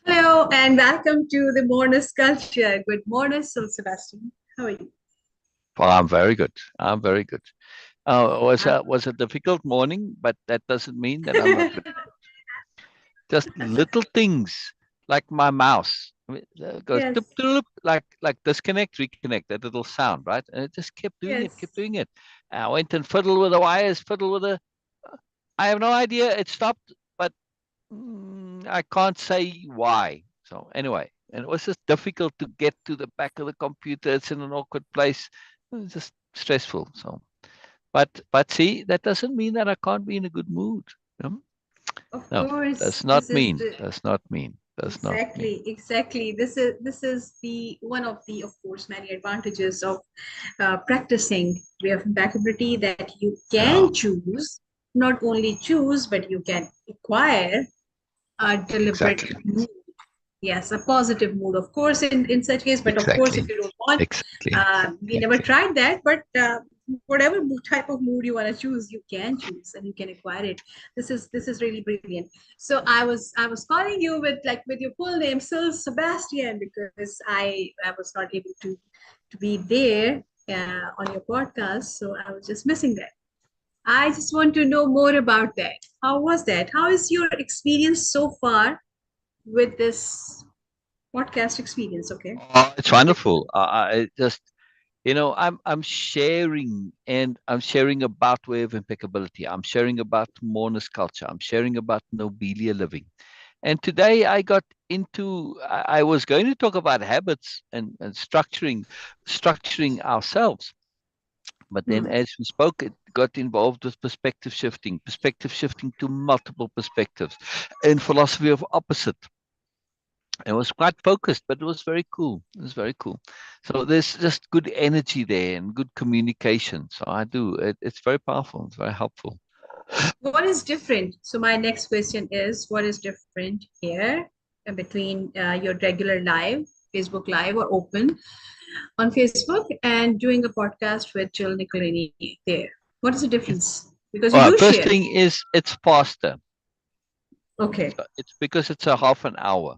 Hello and welcome to the Moreness-Culture. Good morning, Syl Sabastian. How are you? Well, I'm very good. I'm very good. Was Um, a difficult morning, but that doesn't mean that I'm not very. Just little things like my mouse. I mean, goes yes, toop, toop, like disconnect, reconnect, that little sound, right? And it just kept doing it, kept yes. doing it. I went and fiddled with the wires, fiddled with the. I have no idea. It stopped, but I can't say why. So anyway, and it was just difficult to get to the back of the computer. It's in an awkward place. It was just stressful. So. But see, that doesn't mean that I can't be in a good mood. No, Of no, course, does not this is mean, the does not mean, does not mean. exactly. This is the one of the, of course, many advantages of practicing way of impeccability that you Yeah, can choose, not only choose, but you can acquire a deliberate exactly, mood. Yes, a positive mood, of course, in such case. But of course, if exactly, you don't want, exactly, we never exactly. tried that. But whatever type of mood you want to choose, you can choose and you can acquire it. This is really brilliant. So I was calling you with your full name, Syl Sabastian, because I was not able to be there on your podcast, so I was just missing that. I just want to know more about that. How was that? How is your experience so far with this podcast experience? Okay. Oh, it's wonderful. I just, I'm sharing, and I'm sharing about Way of Impeccability. I'm sharing about Moreness-Culture. I'm sharing about Nobelia-Living. And today I got into, I was going to talk about habits and structuring ourselves. But then, Hmm. as we spoke, it got involved with perspective shifting to multiple perspectives, and philosophy of opposite. It was quite focused, but it was very cool. It was very cool. So there's just good energy there and good communication. So I do. It's very powerful. It's very helpful. What is different? So my next question is, what is different here between your regular live, Facebook Live or open on Facebook, and doing a podcast with Jill Nicolini there? What is the It's, difference? Because you do first share. thing is it's faster. Okay. So it's because it's a half an hour.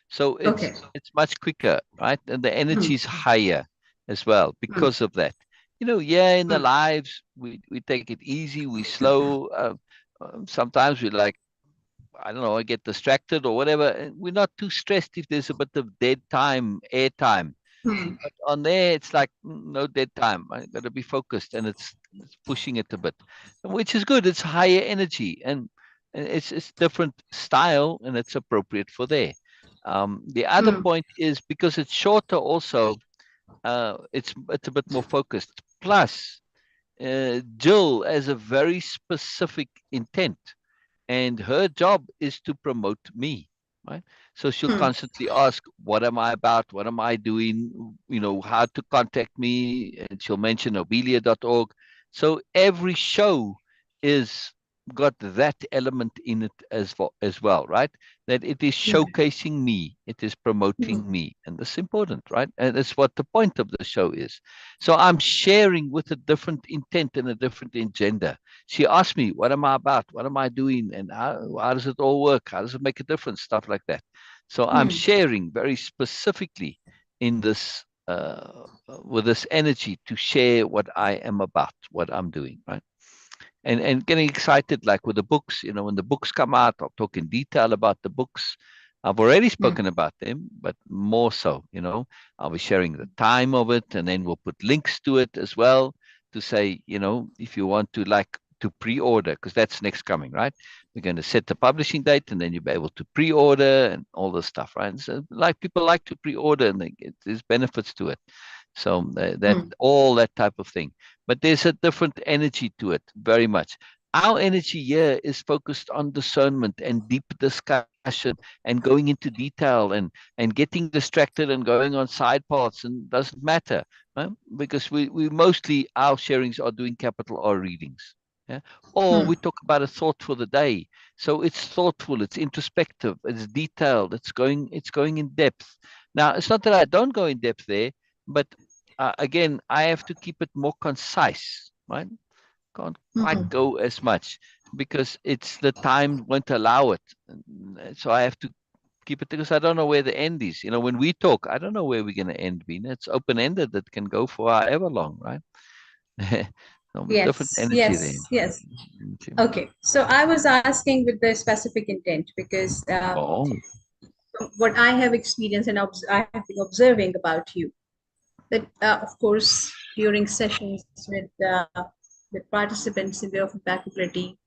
So Okay. it's much quicker, right? And the Hmm. energy is higher as well Hmm. because of that. Yeah, in the Hmm. lives, we take it easy, we slow. Sometimes we like, I don't know, I get distracted or whatever. And we're not too stressed if there's a bit of dead time, air time. Hmm. But on there, it's like no dead time. I got to be focused, and it's pushing it a bit, which is good. It's higher energy, and it's different style, and it's appropriate for there. The other Hmm. point is because it's shorter. Also, it's a bit more focused. Plus, Jill has a very specific intent, and her job is to promote me, right? So she'll Hmm. constantly ask, what am I about, what am I doing, how to contact me, and she'll mention nobelia.org. So every show is got that element in it as well, right? That it is Hmm. showcasing me, it is Hmm. promoting me, and that's important, right? And it's what the point of the show is. So I'm sharing with a different intent and a different agenda. She asked me, what am I about? What am I doing? And how does it all work? How does it make a difference? Stuff like that. So I'm Hmm. sharing very specifically in this, with this energy to share what I am about, what I'm doing, right? And getting excited, like with the books, when the books come out, I'll talk in detail about the books. I've already Hmm. spoken about them, but more so, I'll be sharing the time of it, and then we'll put links to it as well to say, if you want to like to pre-order, because that's next coming, right? We're going to set the publishing date, and then you'll be able to pre-order and all this stuff, right? And so, like people like to pre-order, and there's benefits to it. So that Hmm. all that type of thing, but there's a different energy to it, very much. Our energy here is focused on discernment and deep discussion and going into detail and getting distracted and going on side paths, and doesn't matter, right? Because we mostly, our sharings are doing capital R readings. Yeah? Or Hmm. we talk about a thought for the day. So it's thoughtful, it's introspective, it's detailed, it's going in depth. Now, it's not that I don't go in depth there, but again, I have to keep it more concise, right? Can't quite Hmm. go as much because it's the time won't allow it. So I have to keep it, because I don't know where the end is. When we talk, I don't know where we're going to end, Beena. It's open-ended. That can go for however long, right? Different Yes, energy there. yes, yes. Okay, so I was asking with the specific intent because Oh, what I have experienced and I have been observing about you, that of course during sessions with participants in Way-of-Impeccability,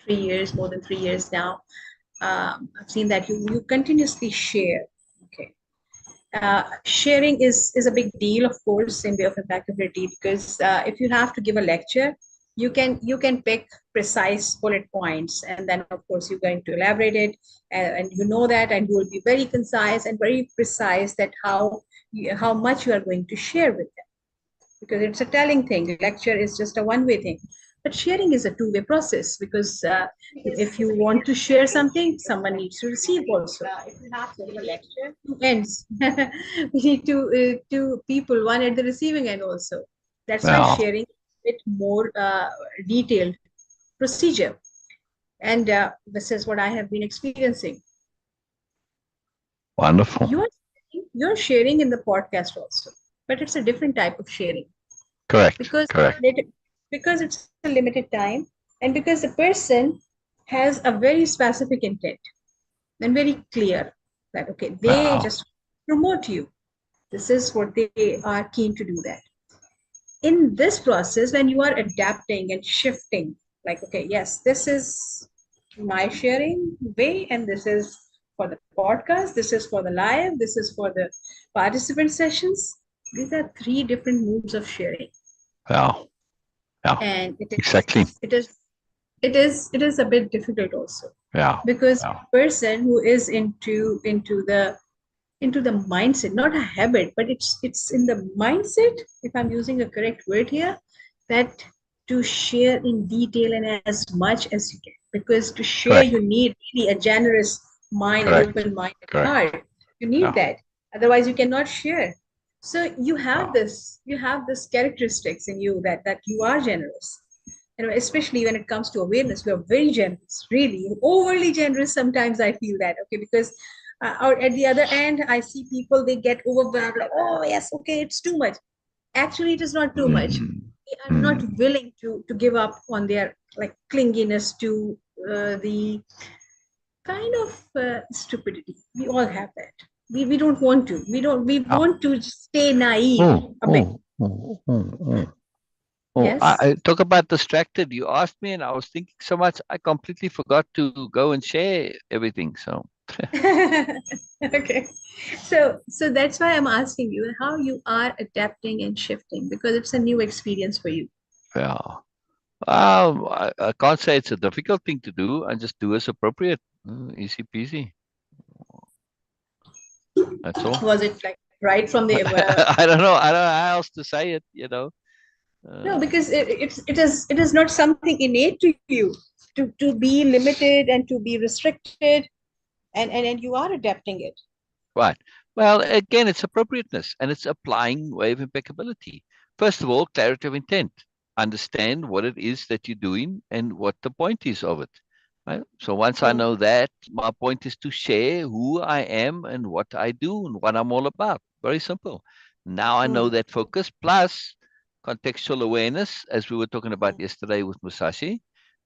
3 years, more than 3 years now, I've seen that you continuously share. Okay, sharing is a big deal, of course, in Way-of-Impeccability, because if you have to give a lecture, you can pick precise bullet points, and then of course you're going to elaborate it, and you know that, and you will be very concise and very precise that how much you are going to share with them, because it's a telling thing. Lecture is just a one-way thing, but sharing is a two-way process, because if you want to share something, someone needs to receive also. If you have to give a lecture, two ends. We need two people, one at the receiving end also. That's why yeah, sharing is a bit more detailed procedure, and this is what I have been experiencing. wonderful. You're sharing in the podcast also, but it's a different type of sharing, Correct, because correct. because it's a limited time, and because the person has a very specific intent and very clear that okay, they Wow, just promote you. This is what they are keen to do. That in this process, when you are adapting and shifting, like okay, yes, this is my sharing way, and this is for the podcast, this is for the live, this is for the participant sessions. These are three different modes of sharing, yeah, yeah, and exactly. it is a bit difficult also, Yeah, because yeah, person who is into the mindset, not a habit, but it's in the mindset, if I'm using a correct word here, that to share in detail and as much as you can, because to share you correct, need really a generous mind, an correct, open mind and correct. heart. You need Yeah, that, otherwise you cannot share. So yeah, you have this characteristics in you, that you are generous. Especially when it comes to awareness, we are very generous, really overly generous. Sometimes I feel that, okay, because or at the other end, I see people, they get overwhelmed, like, oh yes, okay, it's too much. Actually, it is not too much. mm, They are not mm, willing to give up on their like clinginess to the kind of stupidity. We all have that. We don't want to. We yeah. want to stay naive Oh, a bit. oh, oh, oh, oh. Oh, Yes. I talk about distracted. You asked me, and I was thinking so much, I completely forgot to go and share everything. So, Okay. So that's why I'm asking you how you are adapting and shifting, because it's a new experience for you. yeah. I can't say it's a difficult thing to do. I just do as appropriate. Easy peasy. That's all. Was it like right from the I don't know. I don't know how else to say it. no, Uh, because it is not something innate to you to be limited and to be restricted, and you are adapting it. right. Well, again, it's appropriateness and it's applying way of impeccability. First of all, clarity of intent. Understand what it is that you're doing and what the point is of it. Right? So once I Mm, know that, my point is to share who I am and what I do and what I'm all about. Very simple. Now I know mm, that focus plus contextual awareness, as we were talking about mm, yesterday with Musashi,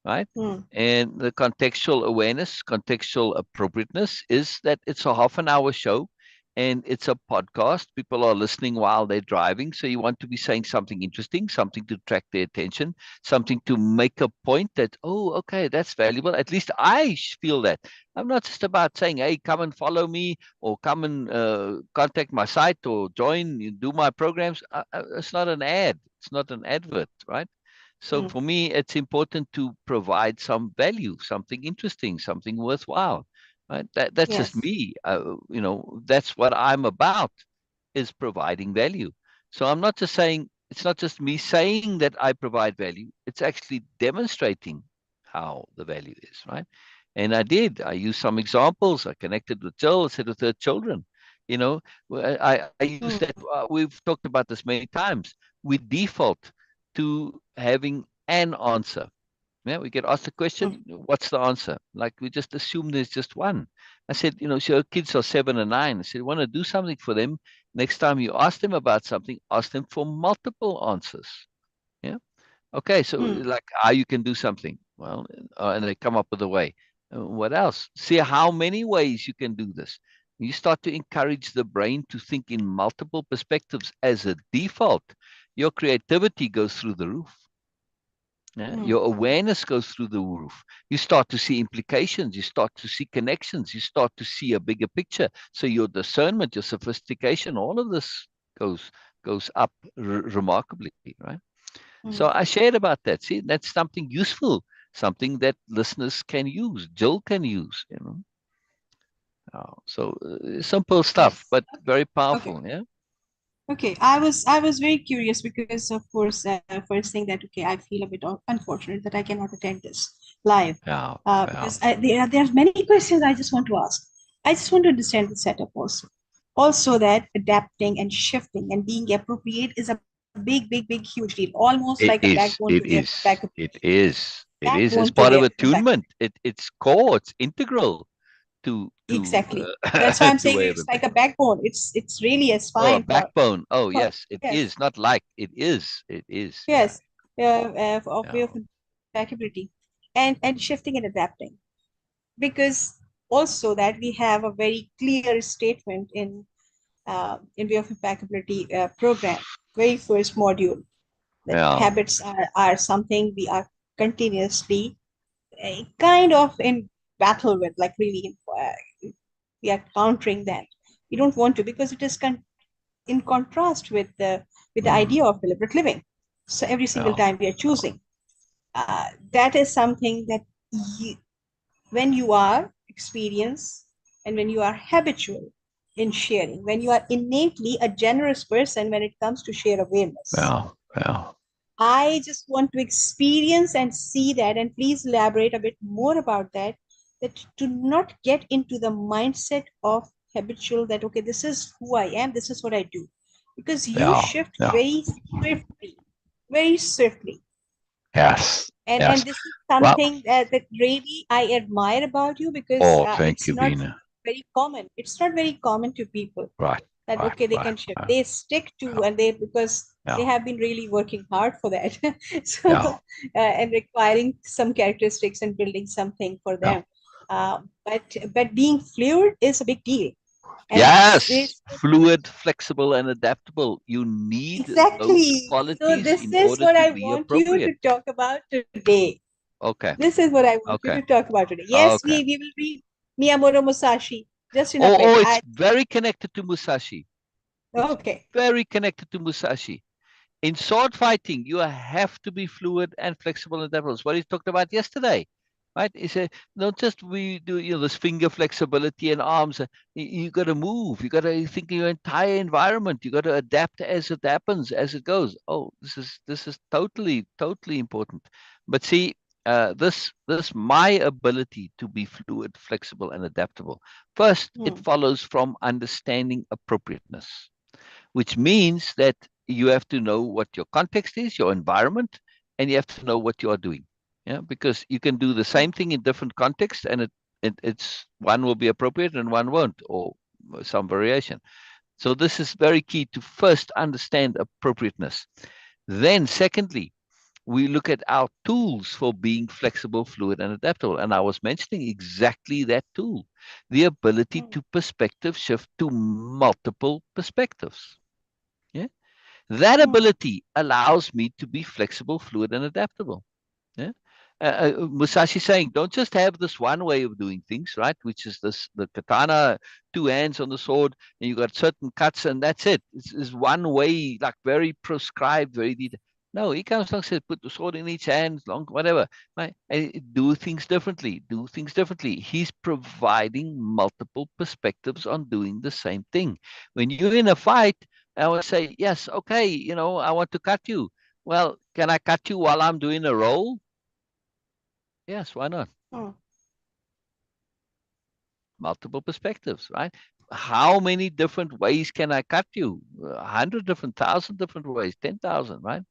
right? mm, And the contextual awareness, contextual appropriateness is that it's a half an hour show and it's a podcast. People are listening while they're driving. So you want to be saying something interesting, something to attract their attention, something to make a point that, oh, okay, that's valuable. At least I feel that. I'm not just about saying, hey, come and follow me or come and contact my site or join, do my programs. It's not an ad. It's not an advert, right? So mm. for me, it's important to provide some value, something interesting, something worthwhile. Right? That's just Yes. me. That's what I'm about, is providing value. So I'm not just saying, it's not just me saying that I provide value. It's actually demonstrating how the value is, right? And I did. I used some examples. I connected with Jill. I said with her children. I use that. Mm, We've talked about this many times. We default to having an answer. Yeah, we get asked the question, mm, what's the answer? Like we just assume there's just one. I said, so kids are 7 and 9. I said, want to do something for them. Next time you ask them about something, ask them for multiple answers. Yeah. Okay. So mm, like how you can do something. Well, and they come up with a way. What else? See how many ways you can do this. You start to encourage the brain to think in multiple perspectives as a default. Your creativity goes through the roof. Yeah? mm, Your awareness goes through the roof. You start to see implications. You start to see connections. You start to see a bigger picture. So your discernment, your sophistication, all of this goes goes up remarkably, right? So I mm. shared about that. See, that's something useful, something that listeners can use, Jill can use. So simple stuff, Yes. but very Okay. powerful. Yeah. Okay. I was very curious because of course first thing that okay I feel a bit unfortunate that I cannot attend this live Yeah. Yeah. because there's many questions I just want to ask. I just want to understand the setup also. Also that adapting and shifting and being appropriate is a big huge deal, almost like a It backbone is. to It the is. It impeccability. is. It is. Backbone As to part the of impeccability. attunement, it's core. It's integral to Exactly. That's why I'm to saying way of it's like a impeccability. backbone. It's really a Oh, a spine backbone. Oh, for yes, it yes. is. Not like it is. It is. Yeah. Yes, of way Yeah. of impeccability, and shifting and adapting. Because also that we have a very clear statement in way of impeccability program, very first module, that Yeah. habits are something we are continuously kind of in battle with, like really we are countering that. We don't want to because it is in contrast with the Mm. idea of deliberate living. So every single Yeah. time we are choosing, that is something that you, when you are experienced and when you are habitual in sharing, when you are innately a generous person when it comes to share awareness. Yeah. Yeah. I just want to experience and see that, and please elaborate a bit more about that. That to not get into the mindset of habitual that okay, this is who I am, this is what I do, because you Yeah. shift Yeah. very swiftly, Yes. and Yes. this is Well. something that really I admire about you because Oh, thank it's you, not Beena. very common. It's not very common to people Right. that Right. okay they Right. can shift, Right. they stick to, Yeah. and they because they Yeah. have been really working hard for that. So Yeah. and requiring some characteristics and building something for Yeah. them, but being fluid is a big deal, and this Yes. is Fluid, flexible, and adaptable. You need those exactly, so qualities this in is order what to I be want you appropriate. to talk about today. Okay. This is what I want you Okay. to talk about today. Yes, Okay. we will read Miyamoto Musashi just in a Oh, bit. oh, I it's very connected to Musashi. It's okay. very connected to Musashi. In sword fighting, you have to be fluid and flexible and adaptable. It's what he talked about yesterday, right? He said, not just we do, this finger flexibility and arms. You got to move. You got to think of your entire environment. You got to adapt as it happens, as it goes. Oh, this is totally important. But see, this my ability to be fluid, flexible, and adaptable. First, it Hmm, follows from understanding appropriateness, which means that you have to know what your context is, your environment, and you have to know what you are doing. Yeah, because you can do the hmm, same thing in different contexts, and it's one will be appropriate and one won't, or some variation. So this is very key to first understand appropriateness. Then, secondly, we look at our tools for being flexible, fluid, and adaptable. And I was mentioning exactly that tool, the ability hmm, to perspective shift to multiple perspectives. Yeah. That hmm, ability allows me to be flexible, fluid, and adaptable. Yeah. Musashi saying, don't just have this one way of doing things, right? Which is this the katana, two hands on the sword, and you got certain cuts, and that's it. It's one way, like very prescribed, very detailed. No, he comes along and says, put the sword in each hand, long, whatever. Right? And do things differently. Do things differently. He's providing multiple perspectives on doing the same thing. When you're in a fight, I would say, yes, okay, I want to cut you. Well, can I cut you while I'm doing a roll? Yes, why not? hmm, Multiple perspectives, right? How many different ways can I cut you? 100 different, 1,000 different ways, 10,000, right?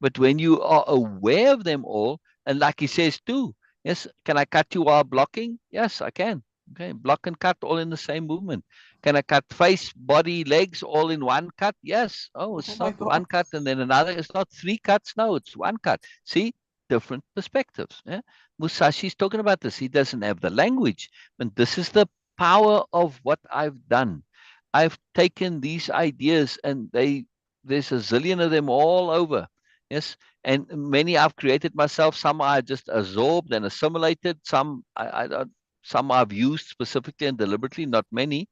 But when you are aware of them all, And like he says too, yes, can I cut you while blocking? Yes, I can. Okay, block and cut all in the same movement. Can I cut face, body, legs all in one cut? Yes. Oh, Oh it's my not God. one cut and then another. It's not three cuts. No, it's one cut. See, different perspectives. Yeah? Musashi's talking about this. He doesn't have the language, and this is the power of what I've done. I've taken these ideas, and there's a zillion of them all over. Yes, and many I've created myself. Some I just absorbed and assimilated. Some I don't. Some I've used specifically and deliberately. Not many,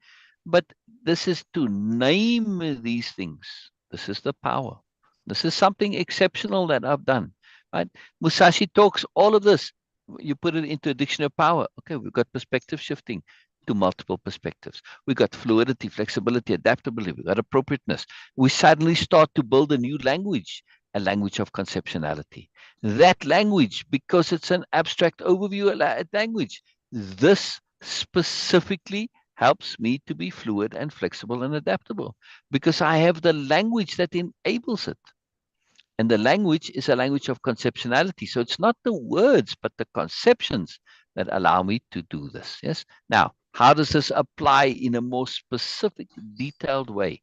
but this is to name these things. This is the power. This is something exceptional that I've done. Right? Musashi talks all of this. You put it into a dictionary of power. Okay, we've got perspective shifting to multiple perspectives. We've got fluidity, flexibility, adaptability. We've got appropriateness. We suddenly start to build a new language, a language of conceptuality. That language, because it's an abstract overview language, this specifically helps me to be fluid and flexible and adaptable because I have the language that enables it. And the language is a language of conceptuality. So it's not the words, but the conceptions that allow me to do this. Yes. Now, how does this apply in a more specific, detailed way?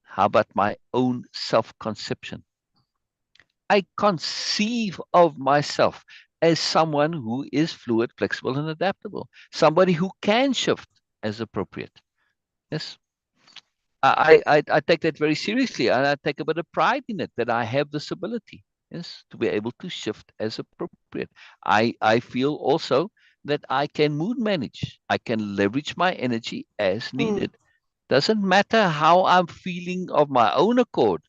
How about my own self-conception? I conceive of myself as someone who is fluid, flexible, and adaptable, somebody who can shift as appropriate. Yes. I take that very seriously, and I take a bit of pride in it that I have this ability, yes, to be able to shift as appropriate. I feel also that I can mood manage. I can leverage my energy as Hmm. needed. Doesn't matter how I'm feeling of my own accord.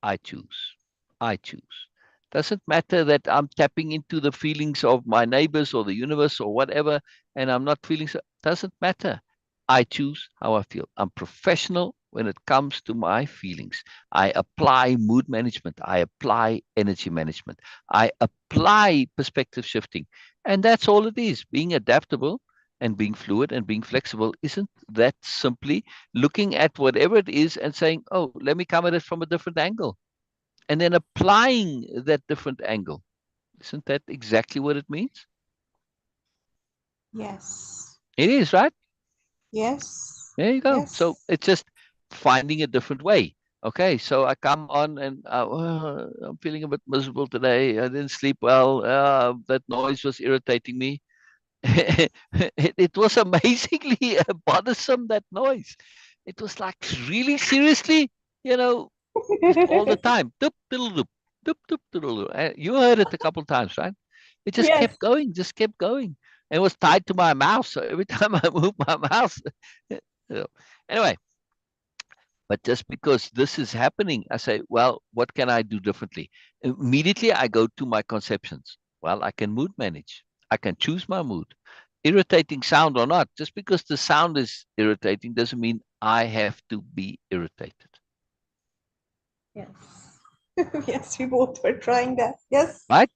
I choose. I choose. Doesn't matter that I'm tapping into the feelings of my neighbors or the universe or whatever, and I'm not feeling so. Doesn't matter. I choose how I feel. I'm professional when it comes to my feelings. I apply mood management. I apply energy management. I apply perspective shifting. And that's all it is. Being adaptable and being fluid and being flexible isn't that simply looking at whatever it is and saying, oh, let me come at it from a different angle and then applying that different angle. Isn't that exactly what it means? Yes. It is, right? Yes. There you go. So Yes. it's just finding a different way. Okay, so I come on and I'm feeling a bit miserable today. I didn't sleep well. That noise was irritating me. It was amazingly bothersome, that noise. It was like, really seriously, you know, just all the time. Doop, diddle, doop, doop, doop, diddle, doop. You heard it a couple of times, right? It just Yes. kept going, just kept going. And it was tied to my mouse. So every time I moved my mouse. So, anyway, but just because this is happening, I say, well, what can I do differently? Immediately I go to my conceptions. Well, I can mood manage. I can choose my mood. Irritating sound or not, just because the sound is irritating doesn't mean I have to be irritated. Yes. Yes, we both were trying that. Yes. Right?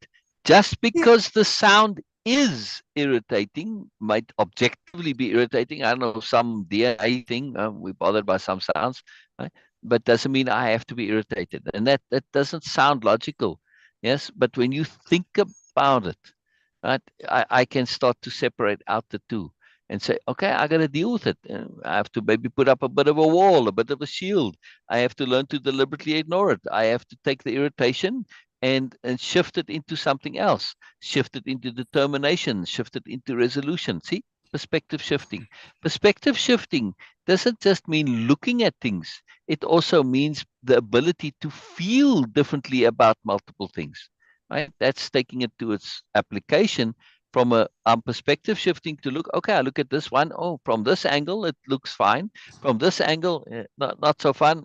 Just Yeah. because the sound is irritating, might objectively be irritating. I don't know, some DNA thing, we're bothered by some sounds, right? But doesn't mean I have to be irritated. And that doesn't sound logical. Yes. But when you think about it, right, I can start to separate out the two and say, okay, I got to deal with it. I have to maybe put up a bit of a wall, a bit of a shield. I have to learn to deliberately ignore it. I have to take the irritation and shift it into something else, shift it into determination, shift it into resolution. See, perspective shifting. Perspective shifting doesn't just mean looking at things, it also means the ability to feel differently about multiple things. Right? That's taking it to its application from a perspective shifting to look, okay, I look at this one. Oh, from this angle, it looks fine. From this angle, not so fun.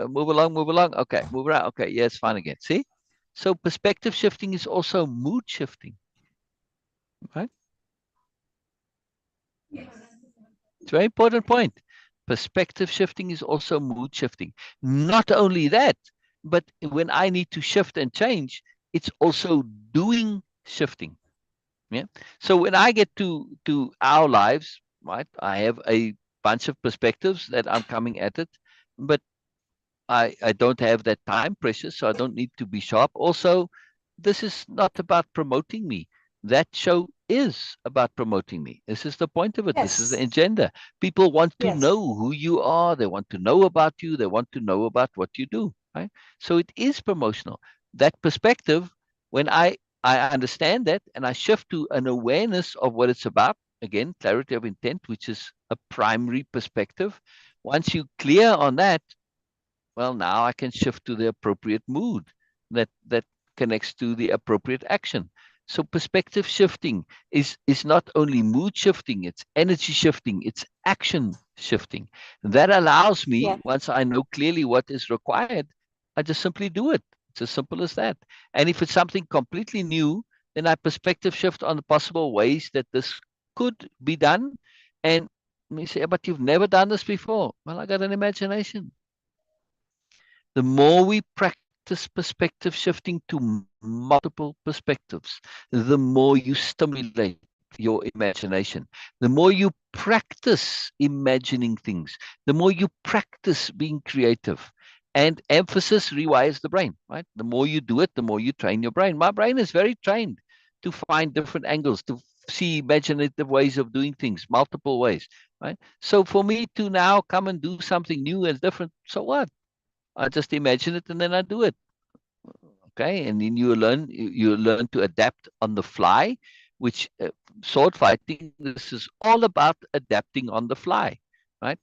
Move along, move along. Okay, move around. Okay, yeah, it's fine again. See? So perspective shifting is also mood shifting, right? It's a very important point. Perspective shifting is also mood shifting. Not only that, but when I need to shift and change, it's also doing shifting. Yeah. So when I get to our lives, right, I have a bunch of perspectives that I'm coming at it, but I don't have that time pressure, so I don't need to be sharp. Also, this is not about promoting me. That show is about promoting me. This is the point of it. This is the Yes. agenda. People want to Yes. know who you are. They want to know about you. They want to know about what you do. Right? So it is promotional. That perspective, when I understand that and I shift to an awareness of what it's about, again, clarity of intent, which is a primary perspective. Once you clear on that, well, now I can shift to the appropriate mood that connects to the appropriate action. So perspective shifting is not only mood shifting, it's energy shifting, it's action shifting. That allows Yeah. me, once I know clearly what is required, I just simply do it. It's as simple as that. And if it's something completely new, then I perspective shift on the possible ways that this could be done. And you say, but you've never done this before. Well, I got an imagination. The more we practice perspective shifting to multiple perspectives, the more you stimulate your imagination. The more you practice imagining things, the more you practice being creative. And emphasis rewires the brain, right? The more you do it, the more you train your brain. My brain is very trained to find different angles, to see imaginative ways of doing things, multiple ways, right? So for me to now come and do something new and different, so what? I just imagine it and then I do it. Okay, and then you learn to adapt on the fly, which sword fighting. This is all about adapting on the fly, right?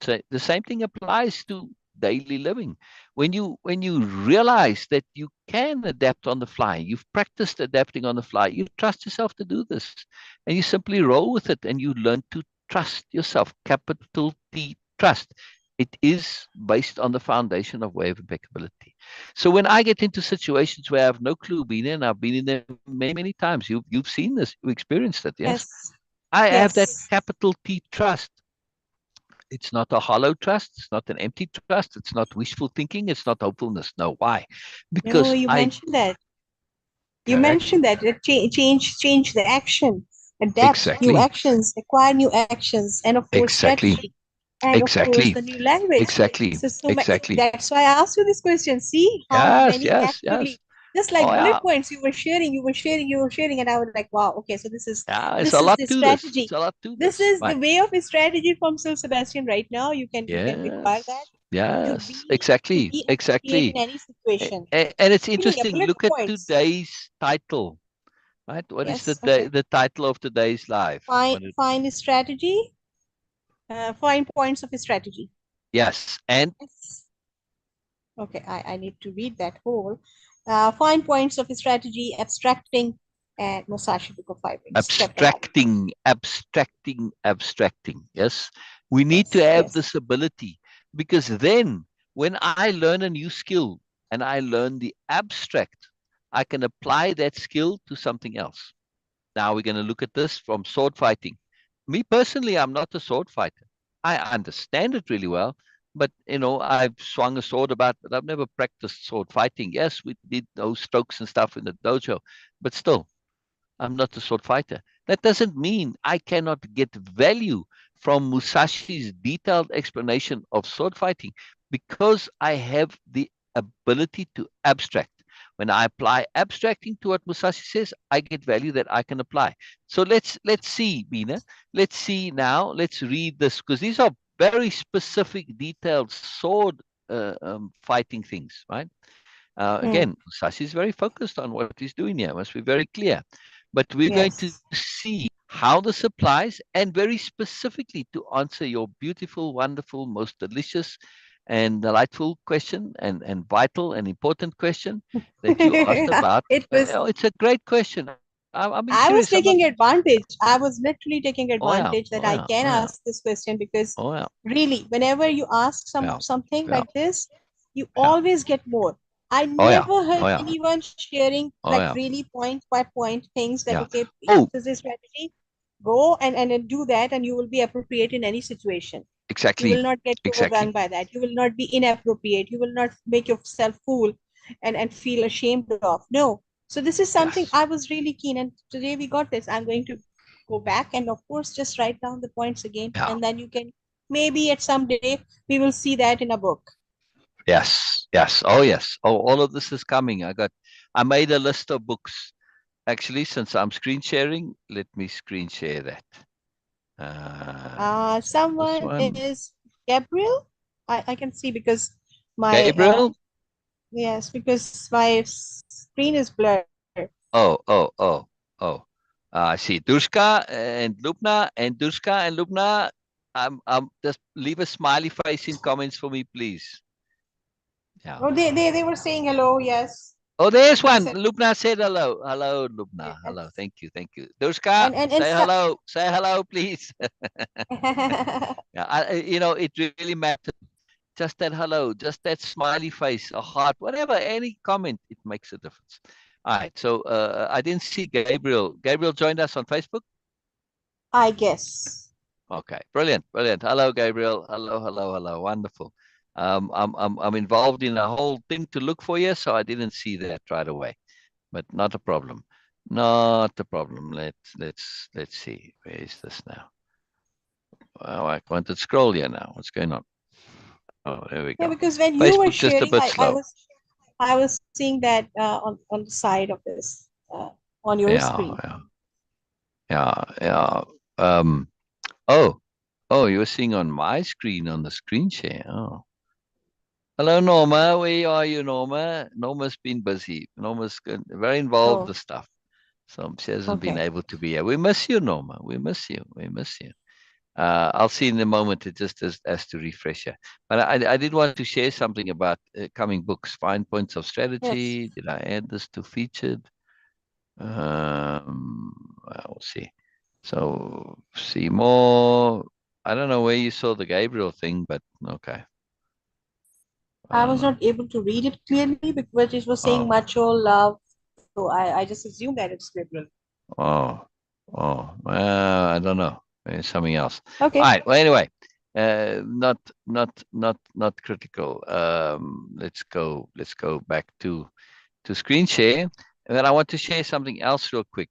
So the same thing applies to daily living. When you realize that you can adapt on the fly, you've practiced adapting on the fly, you trust yourself to do this, and you simply roll with it, and you learn to trust yourself. Capital T, trust. It is based on the foundation of way of impeccability. So when I get into situations where I have no clue, been in, I've been in there many, many times. You've seen this, you experienced it, yes. Yes. I have that Yes. capital T trust. It's not a hollow trust. It's not an empty trust. It's not wishful thinking. It's not hopefulness. No, why? No, Because you I mentioned that. You correct mentioned that it change the action, adapt new exactly, actions, acquire new actions, and of course exactly, strategy, and of course exactly, the new language. exactly, exactly. That's why I asked you this question. See how Yes, many yes, naturally, yes. just Oh like bullet yeah, points you were sharing, and I was like, wow, okay, so yeah. It's this a is lot the to this. strategy. It's a lot to This this. is the Right. way of a strategy from Syl Sabastian right now. You can require that Yes, to yes, be to exactly, be appropriate exactly. in any situation. And it's Give me a interesting. bullet Look at points. today's title. Right. What is Yes, okay. the title of today's live? Find What it, find strategy. Find points of a strategy. yes, and Yes. Okay, I need to read that whole. Find points of a strategy, abstracting, and Musashi Book of Five Rings. Chapter 1. abstracting, abstracting, abstracting. Yes, we need to Yes, have yes. this ability, because then when I learn a new skill and I learn the abstract, I can apply that skill to something else. Now we're going to look at this from sword fighting. Me personally, I'm not a sword fighter. I understand it really well, but I've swung a sword about, but I've never practiced sword fighting. Yes, we did those strokes and stuff in the dojo, but still, I'm not a sword fighter. That doesn't mean I cannot get value from Musashi's detailed explanation of sword fighting, because I have the ability to abstract. When I apply abstracting to what Musashi says, I get value that I can apply. So let's see, Beena. Let's see now. Let's read this, because these are very specific, detailed sword fighting things, right? Hmm. Again, Musashi is very focused on what he's doing here. Must be very clear. But we're going to Yes. see how this applies, and very specifically to answer your beautiful, wonderful, most delicious and delightful question, and vital and important question that you asked about. It was. It's a great question. I'm being I was serious. I'm not. taking advantage. I was literally taking Oh yeah. advantage that Oh I yeah. can Oh yeah. ask this question because Oh yeah. really, whenever you ask Yeah. something Yeah. like this, you Yeah. always get more. I Oh yeah. never heard Oh yeah. anyone sharing like Oh yeah. really point by point things that Yeah. okay, Oh, this is a strategy. Go and then do that, and you will be appropriate in any situation. You will exactly. not get overrun Exactly. by that. You will not be inappropriate. You will not make yourself fool and feel ashamed of. No. So this is something Yes. I was really keen, and today we got this. I'm going to go back and of course just write down the points again, Yeah. and then you can maybe at some day we will see that in a book. Yes, yes. Oh, yes. Oh, all of this is coming. I made a list of books. Actually, since I'm screen sharing, let me screen share that. This Someone one. is Gabriel. I can see because my Gabriel? yes, because my screen is blurred. Oh, oh, oh, oh. I see. Dushka and Lubna and Dushka and Lubna. Just leave a smiley face in comments for me, please. Yeah. Oh, they were saying hello. Yes, Oh, there's they one. said Lubna said hello. Hello, Lubna. Hello. yes, Thank you. Thank you. Dushka, and say so, hello. Say hello, please. Yeah, it really matters. Just that hello, just that smiley face, a heart, whatever, any comment, it makes a difference. All right. So I didn't see Gabriel. Gabriel joined us on Facebook. I guess. Okay, brilliant, brilliant. Hello, Gabriel. Hello, hello, hello. Wonderful. I'm involved in a whole thing to look for you, so I didn't see that right away. But not a problem. Not a problem. Let's see. Where is this now? Oh, I want to scroll here now. What's going on? Oh, there we Yeah, go. because when you were Facebook just a sharing, bit I slow. was seeing that on the side of this on your Yeah, screen. yeah, yeah, yeah. Um. Oh, oh, you were seeing on my screen on the screen share. Oh. Hello, Norma. Where are you, Norma? Norma's been busy. Norma's very involved Oh, with stuff. So she hasn't been okay. able to be here. We miss you, Norma. We miss you. We miss you. I'll see in a moment. It just as to refresh you. But I did want to share something about coming books. Fine points of Yes. strategy. Did I add this to featured? We'll see. So see more. I don't know where you saw the Gabriel thing, but okay. I I don't was know. not able to read it clearly because it was saying Oh, macho love. So I just assumed that it's liberal. oh, oh. I don't know. Maybe something else. All Okay. right. Well, anyway, not critical. Let's go. Let's go back to screen share, and then I want to share something else real quick.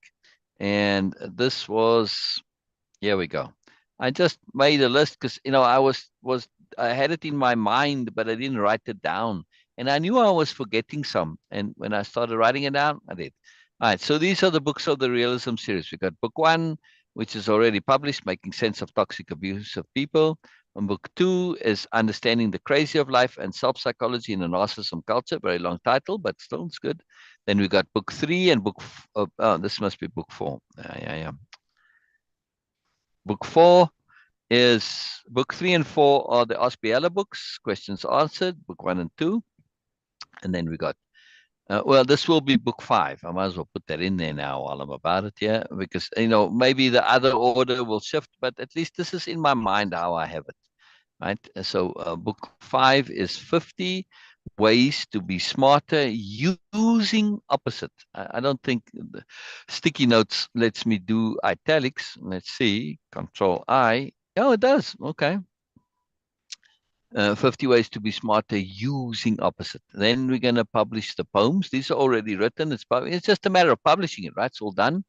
And this was here we go. I just made a list because I had it in my mind, but I didn't write it down, and I knew I was forgetting some. And when I started writing it down, I did. All right. So these are the books of the realism series. We got book one, which is already published, Making Sense of Toxic Abuse of People. And book two is Understanding the Crazy of Life and Self-Psychology in a Narcissism Culture. Very long title, but still it's good. Then we got book three and this must be book four. Yeah. Book four is book three and four are the Osbiella books, questions answered, book one and two. And then we got, well, this will be book five. I might as well put that in there now while I'm about it here, because, maybe the other order will shift, but at least this is in my mind how I have it, right? So book five is 50 ways to be smarter using opposite. I don't think the sticky notes lets me do italics. Let's see, Control I. Oh, it does. Okay. 50 ways to be smarter using opposite. Then we're going to publish the poems. These are already written. It's just a matter of publishing it, right? It's all done.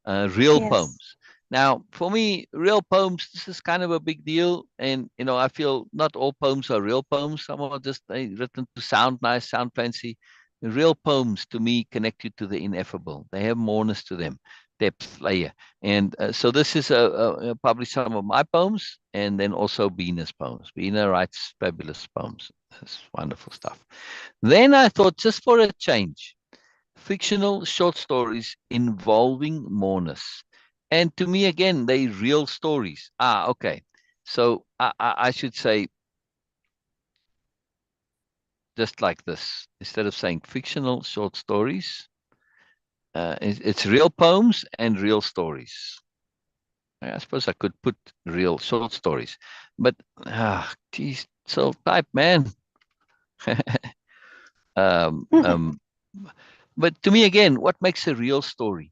Real Yes. poems. Now, for me, real poems, this is kind of a big deal. And, I feel not all poems are real poems. Some are just written to sound nice, sound fancy. The real poems, to me, connect you to the ineffable. They have moreness to them, depth, layer. And so this is publish some of my poems and then also Beena's poems. Beena writes fabulous poems. It's wonderful stuff. Then I thought, just for a change, fictional short stories involving mourners. And to me, again, they real stories. Okay. So I should say just like this. Instead of saying fictional short stories, it's real poems and real stories. I suppose I could put real short stories, but geez, so type man. um, um, but to me, again, what makes a real story?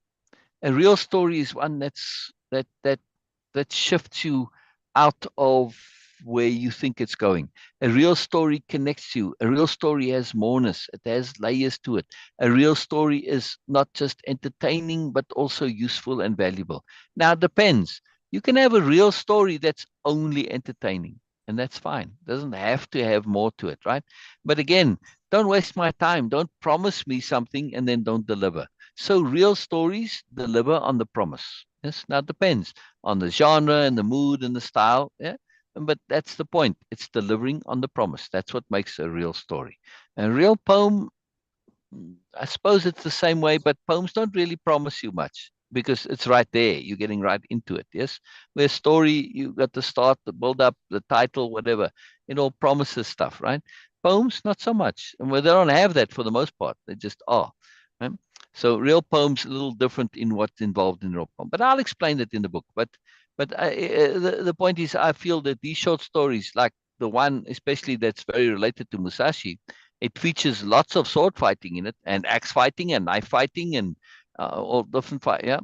A real story is one that shifts you out of where you think it's going. A real story connects you. A real story has moreness. It has layers to it. A real story is not just entertaining, but also useful and valuable. Now, it depends. You can have a real story that's only entertaining, and that's fine. It doesn't have to have more to it, right? But again, Don't waste my time. Don't promise me something and then don't deliver. So real stories deliver on the promise. Yes, now it depends on the genre and the mood and the style. Yeah, but that's the point. It's delivering on the promise. That's what makes a real story. A real poem, I suppose it's the same way, but poems don't really promise you much because it's right there. You're getting right into it. Yes. Where story, you got the start, the build up, the title, whatever. It all promises stuff, right? Poems, not so much. And where they don't have that for the most part. They just are. Right? So real poems a little different in what's involved in real poem. But I'll explain that in the book. The point is, I feel that these short stories, like the one especially that's very related to Musashi, it features lots of sword fighting in it, and axe fighting, and knife fighting, and all different fight. Yeah,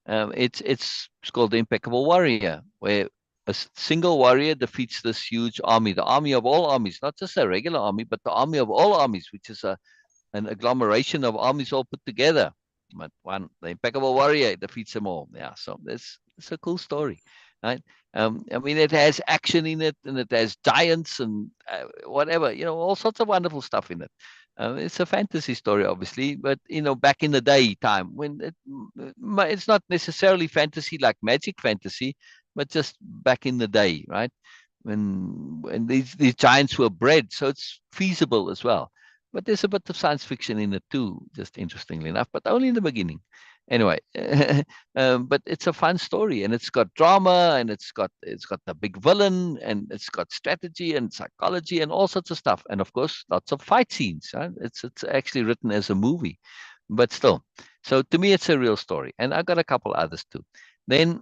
it's called the Impeccable Warrior, where a single warrior defeats this huge army, the army of all armies, not just a regular army, but the army of all armies, which is an agglomeration of armies all put together. But the Impeccable Warrior defeats them all. Yeah, so it's a cool story, right? I mean, it has action in it, and it has giants and whatever, all sorts of wonderful stuff in it. It's a fantasy story, obviously, but back in the day time when it's not necessarily fantasy like magic fantasy, but just back in the day, right? When these giants were bred, so it's feasible as well. But there's a bit of science fiction in it too, just interestingly enough, but only in the beginning. Anyway, but it's a fun story, and it's got drama, and it's got the big villain, and it's got strategy and psychology and all sorts of stuff, and of course lots of fight scenes. Right? It's actually written as a movie, but still. So to me, it's a real story, and I got a couple others too. Then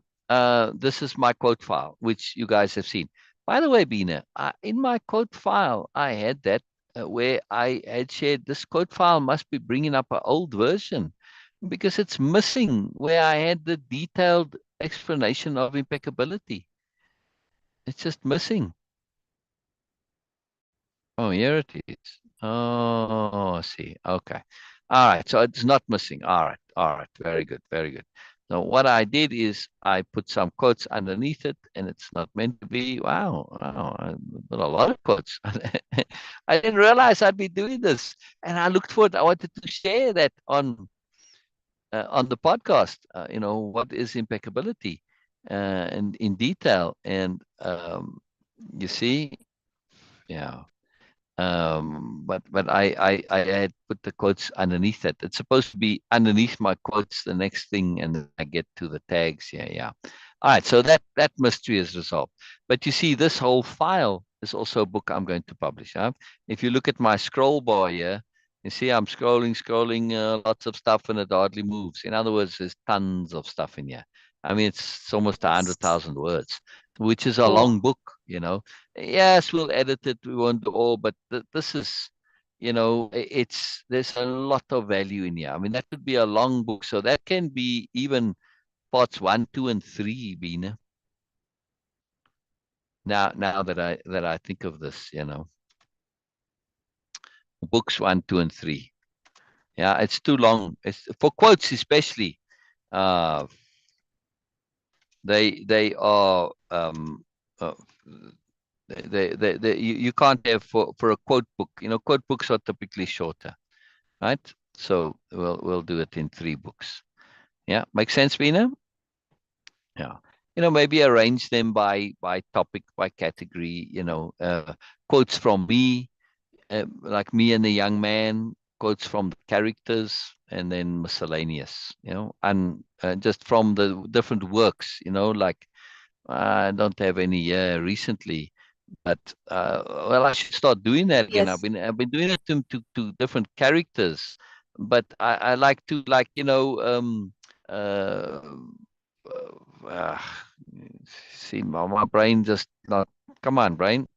this is my quote file, which you guys have seen. By the way, Beena, in my quote file, I had that where I had shared this quote file must be bringing up an old version because it's missing where I had the detailed explanation of impeccability. It's just missing. Oh, here it is. Oh, I see. Okay. All right. So it's not missing. All right. All right. Very good. Very good. So what I did is I put some quotes underneath it, and it's not meant to be. Wow. Wow. I put a lot of quotes. I didn't realize I'd be doing this. And I looked forward. I wanted to share that on the podcast, what is impeccability and in detail. And you see, yeah. But I had put the quotes underneath that. It's supposed to be underneath my quotes, the next thing, and then I get to the tags. Yeah, yeah. All right, so that mystery is resolved. But you see, this whole file is also a book I'm going to publish. Huh? If you look at my scroll bar here, you see I'm scrolling, lots of stuff, and it hardly moves. In other words, there's tons of stuff in here. I mean, it's almost 100,000 words, which is a Oh, long book. Yes, we'll edit it. We won't do all, but this is, there's a lot of value in here. I mean, that would be a long book, so that can be even parts 1, 2, and 3, Beena. Now that I think of this, books 1, 2, and 3. Yeah, it's too long. It's for quotes, especially. Uh, they are uh, you can't have for a quote book. Quote books are typically shorter, right? So we'll do it in 3 books. Yeah, make sense, Beena? Yeah. Maybe arrange them by topic, by category. Quotes from me, like me and the young man, quotes from the characters, and then miscellaneous. And just from the different works. Like I don't have any recently, but well, I should start doing that again. I've yes. been I've been doing it to different characters, but I like to uh, uh, see my brain just not. Come on, brain.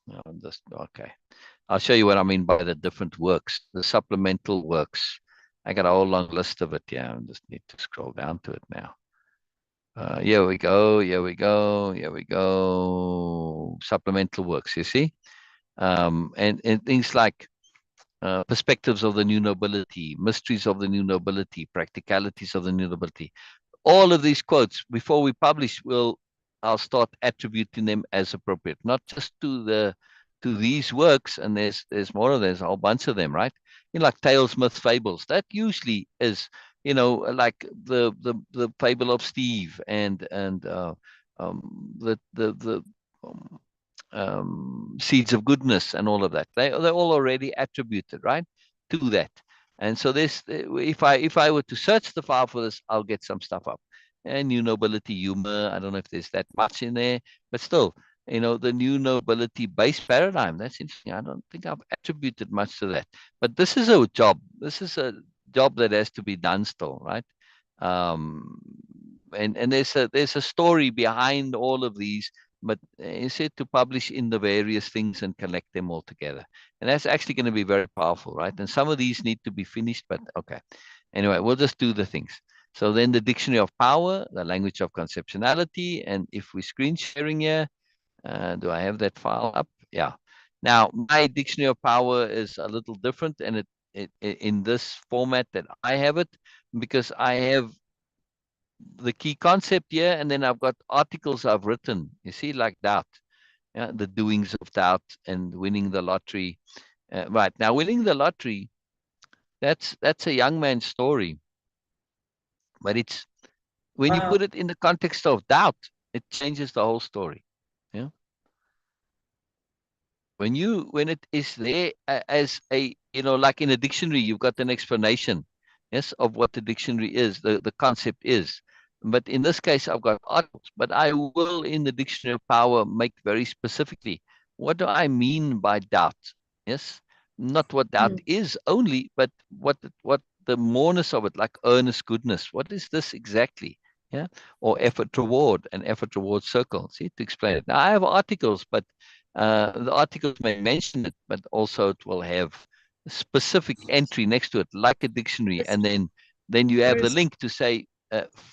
No, just okay. I'll show you what I mean by the different works, the supplemental works. I got a whole long list of it. Yeah, I just need to scroll down to it now. Here we go. Here we go. Here we go. Supplemental works. You see, and things like perspectives of the new nobility, mysteries of the new nobility, practicalities of the new nobility. All of these quotes before we publish, I'll start attributing them as appropriate, not just to the to these works, and there's more of there's a whole bunch of them, right? Like tales, myths, fables. That usually is, like the fable of Steve and the um, seeds of goodness and all of that. They're all already attributed, right, to that. And so this, if I were to search the file for this, I'll get some stuff up. And new nobility humor. I don't know if there's that much in there, but still, the new nobility base paradigm. That's interesting. I don't think I've attributed much to that. But this is a job. This is a job that has to be done still, right? Um, and there's a story behind all of these, but you said to publish in the various things and collect them all together. And that's actually going to be very powerful, right? And some of these need to be finished, but okay. Anyway, we'll just do the things. So then the dictionary of power, the language of conceptuality, and if we're screen sharing here, do I have that file up? Yeah. Now, my dictionary of power is a little different, and it in this format that I have it, because I have the key concept here, and then I've got articles I've written. You see, like doubt, yeah, the doings of doubt and winning the lottery. Right now, winning the lottery, that's a young man's story, but it's when you put it in the context of doubt, it changes the whole story. Yeah. When it is there as a, like in a dictionary, you've got an explanation, yes, of what the dictionary is, the concept is. But in this case, I've got articles, but I will in the dictionary of power make very specifically, what do I mean by doubt? Yes, not what doubt is only, but what the moreness of it, like earnest goodness. What is this exactly? Yeah, or effort reward, an effort reward circle. See, to explain it. Now I have articles, but the articles may mention it, but also it will have a specific entry next to it, like a dictionary, and then you have the link to say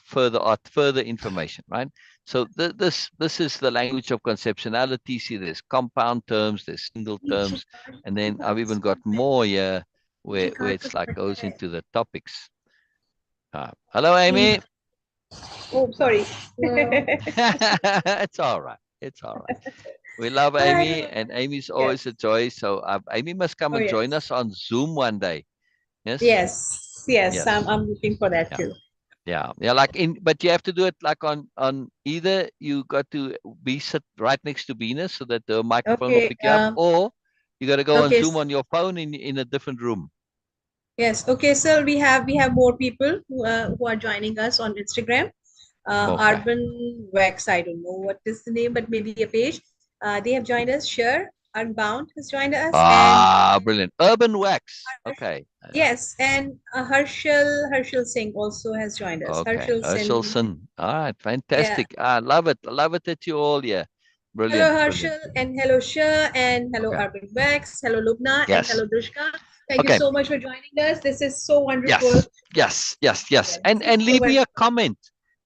further information, right? So this is the language of conceptuality. See, there's compound terms, there's single terms, and then I've even got more here where it's like goes into the topics. Hello, Amy. Oh, sorry. It's all right. It's all right. We love Amy, and Amy's always a joy. So Amy must come and join us on Zoom one day. Yes. Yes. I'm looking for that too. Yeah. But you have to do it like on either you got to be sit right next to Beena so that the microphone will pick you up, or you got to go on Zoom on your phone in a different room. Yes. Okay. So we have more people who are joining us on Instagram. Urban Wax. I don't know what is the name, but maybe a page. They have joined us. Sure. Unbound has joined us. Brilliant. Urban Wax. Okay. Yes, and Herschel Singh also has joined us. Okay. Herschel Singh. All right. Fantastic. I love it. I love it that you're all here. Brilliant. Hello, Herschel, and hello, Shah, and hello, Urban Wax. Hello, Lubna, and hello, Dushka. Thank you so much for joining us. This is so wonderful. Yes. And leave me a comment.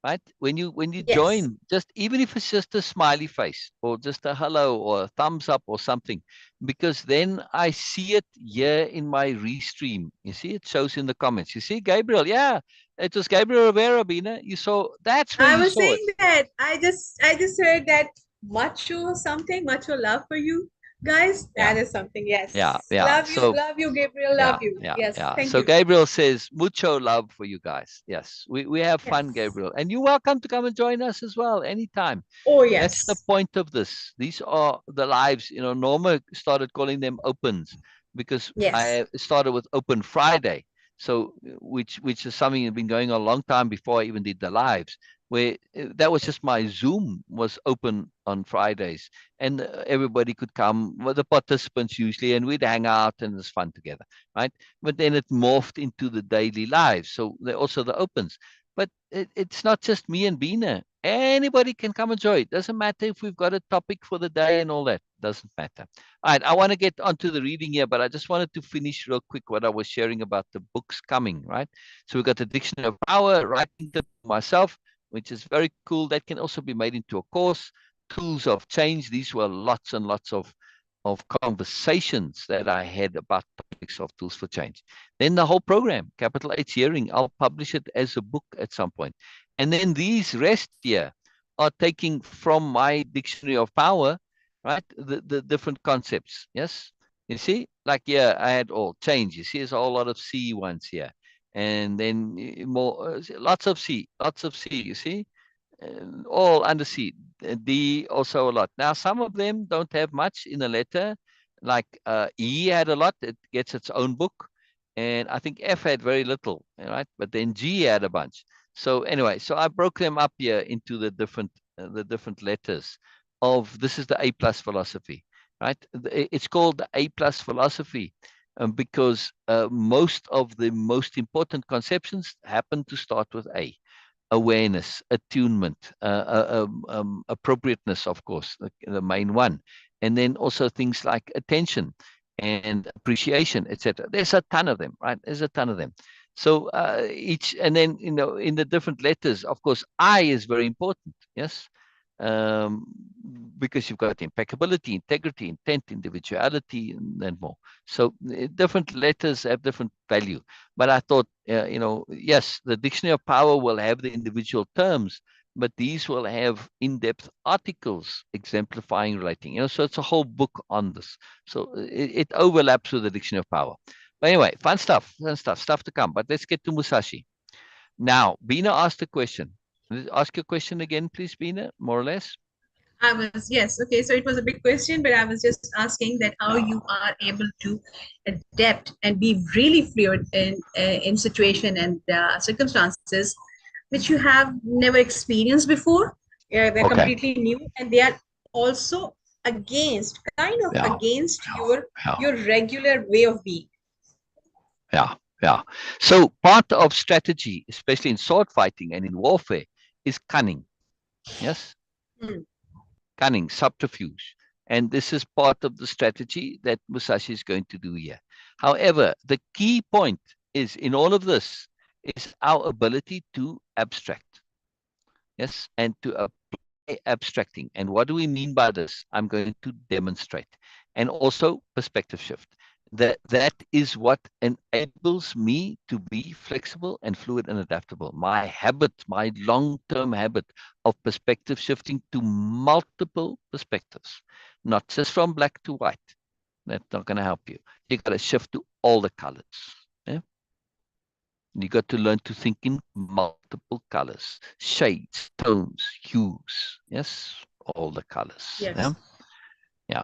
Right, when you join, just even if it's just a smiley face or just a hello or a thumbs up or something, because then I see it here in my restream. You see, it shows in the comments. You see, Gabriel, it was Gabriel Rivera, Beena. You saw that's where I you was saw saying it. that I just heard that macho something, macho love for you guys. That is something. Yes. Love you, Gabriel. Love you. Yes. Thank so you. Gabriel says mucho love for you guys. Yes, we have fun, Gabriel, and you're welcome to come and join us as well anytime. Oh yes. That's the point of this. These are the lives. Norma started calling them opens because I started with Open Friday. So which is something that's been going on a long time before I even did the lives, where that was just my Zoom was open on Fridays, and everybody could come, well, the participants usually, and we'd hang out and it's fun together, right? But then it morphed into the daily lives. So they're also the opens. But it's not just me and Beena. Anybody can come and join. It doesn't matter if we've got a topic for the day and all that. Doesn't matter. All right, I want to get onto the reading here, but I just wanted to finish real quick what I was sharing about the books coming, right? So we've got the Dictionary of Power, writing to myself, which is very cool. That can also be made into a course. Tools of Change. These were lots and lots of conversations that I had about topics of tools for change. Then the whole program, Capital H Hearing, I'll publish it as a book at some point. And then these rest here are taking from my Dictionary of Power right? The different concepts. Yes, you see, like yeah, I had all change. You see, there's a whole lot of C ones here, and then more, lots of C, lots of C. You see, all under C. D also a lot. Now, some of them don't have much in a letter, like E had a lot. It gets its own book, and I think F had very little, right? But then G had a bunch. So anyway, so I broke them up here into the different letters of this is the A plus philosophy, right? It's called the A plus philosophy because most of the most important conceptions happen to start with A. Awareness, attunement, appropriateness, of course, the main one, and then also things like attention and appreciation, etc. There's a ton of them, right? There's a ton of them. So each, and then in the different letters, of course, I is very important. Yes, um, because you've got impeccability, integrity, intent, individuality, and more. So different letters have different value. But I thought, yes, the Dictionary of Power will have the individual terms, but these will have in-depth articles exemplifying relating. So it's a whole book on this. So it overlaps with the Dictionary of Power. But anyway, fun stuff to come. But let's get to Musashi. Now, Beena asked a question. Ask your question again, please, Beena, more or less. I was, yes, okay. So it was a big question, but I was just asking that how you are able to adapt and be really fluid in situation and circumstances which you have never experienced before. They're Okay. completely new, and they are also against, kind of against your regular way of being. Yeah. So part of strategy, especially in sword fighting and in warfare, is cunning. Yes. Cunning, subterfuge. And this is part of the strategy that Musashi is going to do here. However, the key point is in all of this is our ability to abstract. Yes. And to apply abstracting. And what do we mean by this? I'm going to demonstrate. And also perspective shift. That is what enables me to be flexible and fluid and adaptable. My habit, my long-term habit of perspective shifting to multiple perspectives, not just from black to white. That's not going to help you. You got to shift to all the colors. Yeah? You got to learn to think in multiple colors, shades, tones, hues. Yes, all the colors. Yes. Yeah,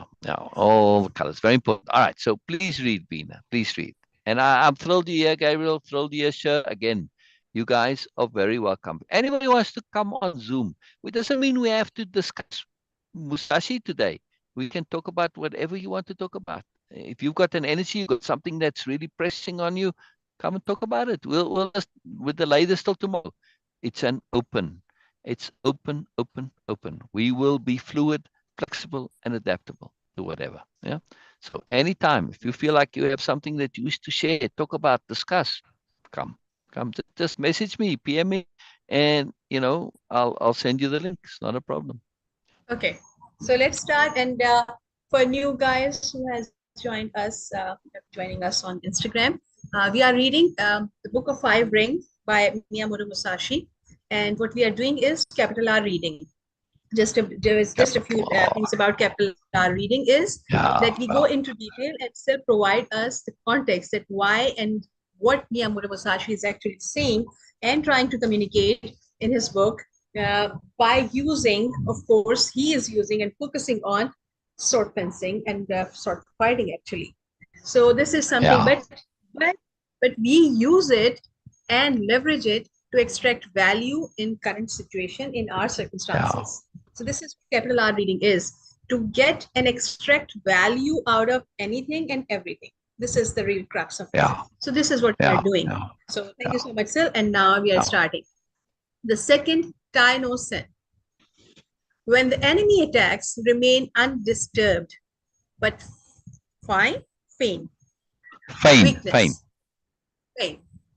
all the colors. Very important. All right, so please read, Beena. Please read. And I'm thrilled you're here, Gabriel. Thrilled you're here. Again, you guys are very welcome. Anybody wants to come on Zoom, it doesn't mean we have to discuss Musashi today. We can talk about whatever you want to talk about. If you've got an energy, you've got something that's really pressing on you, come and talk about it. We'll just, with the latest till tomorrow. It's open. We will be fluid, flexible, and adaptable to whatever. Yeah. So anytime, if you feel like you have something that you wish to share, talk about, discuss, come, just message me, PM me, and I'll send you the link. It's not a problem. Okay. So let's start. And for new guys who has joining us on Instagram, we are reading the Book of Five Rings by Miyamoto Musashi. And what we are doing is capital R reading. There is just a few things about capital R reading is that we go into detail and still provide us the context that why and what Miyamoto Musashi is actually saying and trying to communicate in his book by using, of course, he is using and focusing on sword fencing and sword fighting actually. So this is something, but we use it and leverage it to extract value in current situation in our circumstances. So this is what capital R reading is, to get and extract value out of anything and everything. This is the real crux of it. So this is what we are doing. So thank you so much, Syl. And now we are starting. The second Tai no Sen. When the enemy attacks, remain undisturbed, but feign.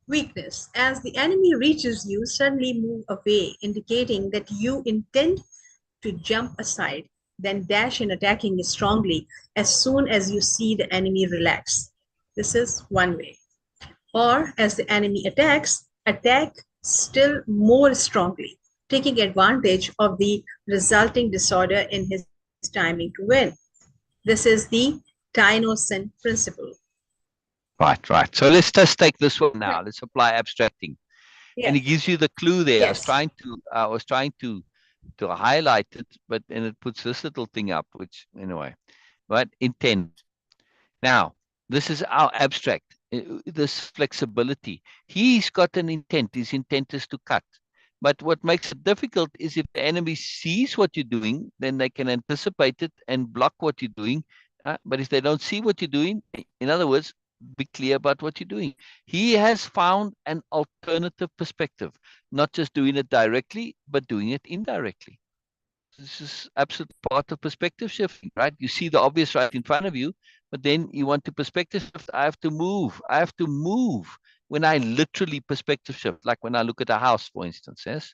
Weakness. As the enemy reaches you, suddenly move away, indicating that you intend to jump aside, then dash in attacking strongly as soon as you see the enemy relax. This is one way. Or as the enemy attacks, attack still more strongly, taking advantage of the resulting disorder in his timing to win. This is the Dino-Sen principle. Right, right. So let's just take this one now. Let's apply abstracting. And Yes. it gives you the clue there. Yes. I was trying to highlight it, but and it puts this little thing up, which anyway, right? Intent. Now, this is our abstract. This flexibility. He's got an intent. His intent is to cut. But what makes it difficult is if the enemy sees what you're doing, then they can anticipate it and block what you're doing. But if they don't see what you're doing, in other words, be clear about what you're doing. He has found an alternative perspective, not just doing it directly, but doing it indirectly. This is absolute part of perspective shifting, right? You see the obvious right in front of you, but then you want to perspective shift. I have to move. I have to move when I literally perspective shift, like when I look at a house, for instance. Yes,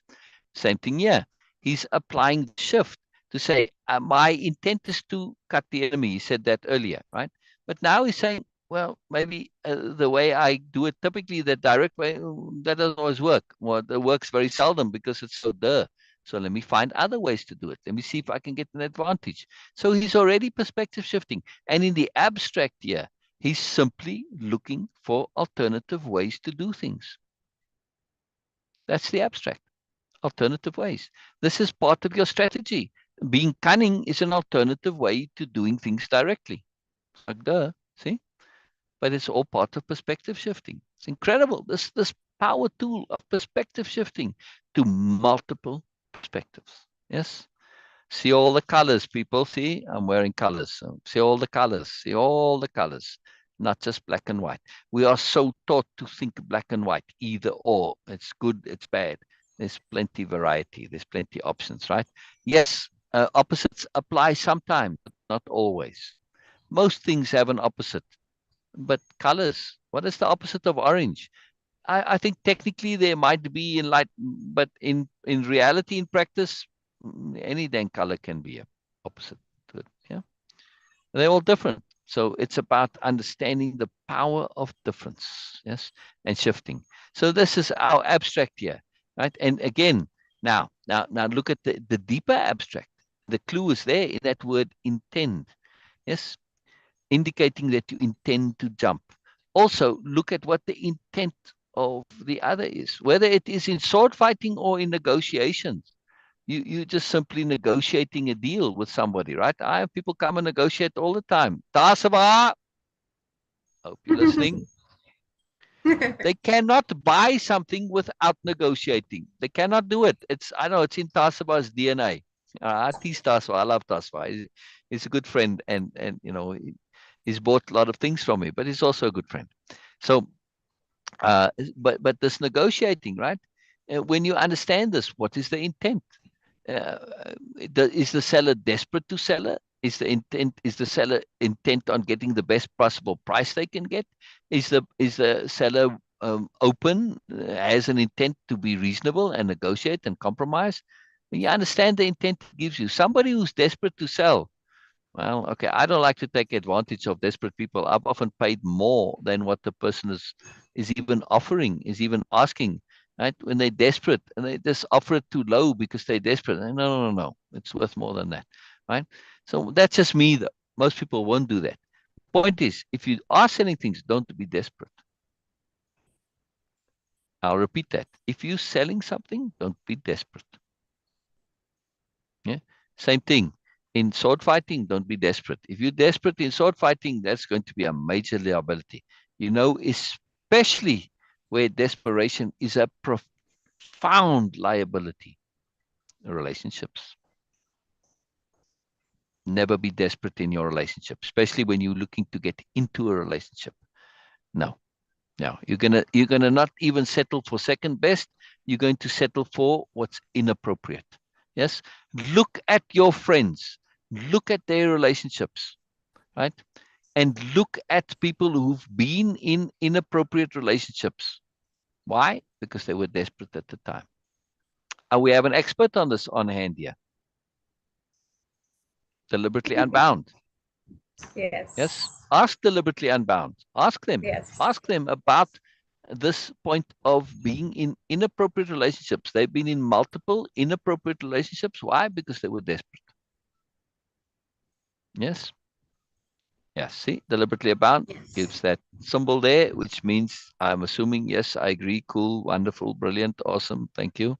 same thing here. He's applying the shift to say, my intent is to cut the enemy. He said that earlier, right? But now he's saying, well, maybe the way I do it, typically the direct way, that doesn't always work. Well, it works very seldom because it's so duh. So let me find other ways to do it. Let me see if I can get an advantage. So he's already perspective shifting. And in the abstract here, he's simply looking for alternative ways to do things. That's the abstract. Alternative ways. This is part of your strategy. Being cunning is an alternative way to doing things directly. Like duh, see? But it's all part of perspective shifting. It's incredible. This power tool of perspective shifting to multiple perspectives. Yes. See all the colors, people. See, I'm wearing colors. So see all the colors. See all the colors, not just black and white. We are so taught to think black and white, either or. It's good, it's bad. There's plenty variety. There's plenty options, right? Yes, opposites apply sometimes, but not always. Most things have an opposite. But colors, what is the opposite of orange? I think technically there might be in light, but in reality, in practice, any dang color can be a opposite to it. Yeah, they're all different. So it's about understanding the power of difference, yes, and shifting. So this is our abstract here, right? And again, now look at the deeper abstract. The clue is there in that word intend, yes, indicating that you intend to jump. Also, look at what the intent of the other is, whether it is in sword fighting or in negotiations. You just simply negotiating a deal with somebody, right? I have people come and negotiate all the time. Tasava, hope you're listening. They cannot buy something without negotiating. They cannot do it. I know it's in Tasava's DNA. I tease Tasava. I love Tasava. He's a good friend, and you know, he's bought a lot of things from me, but he's also a good friend. So, but this negotiating, right? When you understand this, what is the intent? Is the seller desperate to sell it? Is the seller intent on getting the best possible price they can get? Is the seller open, has an intent to be reasonable and negotiate and compromise? When you understand the intent it gives you, somebody who's desperate to sell, well, okay, I don't like to take advantage of desperate people. I've often paid more than what the person is even offering, is even asking, right? When they're desperate and they just offer it too low because they're desperate. No. It's worth more than that, right? So that's just me, though. Most people won't do that. Point is, if you are selling things, don't be desperate. I'll repeat that. If you're selling something, don't be desperate. Yeah. Same thing. In sword fighting, don't be desperate. If you're desperate in sword fighting, that's going to be a major liability. You know, especially where desperation is a profound liability. Relationships. Never be desperate in your relationship, especially when you're looking to get into a relationship. No. You're gonna not even settle for second best. You're going to settle for what's inappropriate. Yes. Look at your friends. Look at their relationships, right? And look at people who've been in inappropriate relationships. Why? Because they were desperate at the time. We have an expert on this on hand here. Deliberately Unbound. Yes. Yes. Ask Deliberately Unbound. Ask them. Yes. Ask them about this point of being in inappropriate relationships. They've been in multiple inappropriate relationships. Why? Because they were desperate. Yes. Yeah, see, deliberately abound gives Yes. that symbol there, which means I'm assuming, yes, I agree, cool, wonderful, brilliant, awesome, thank you.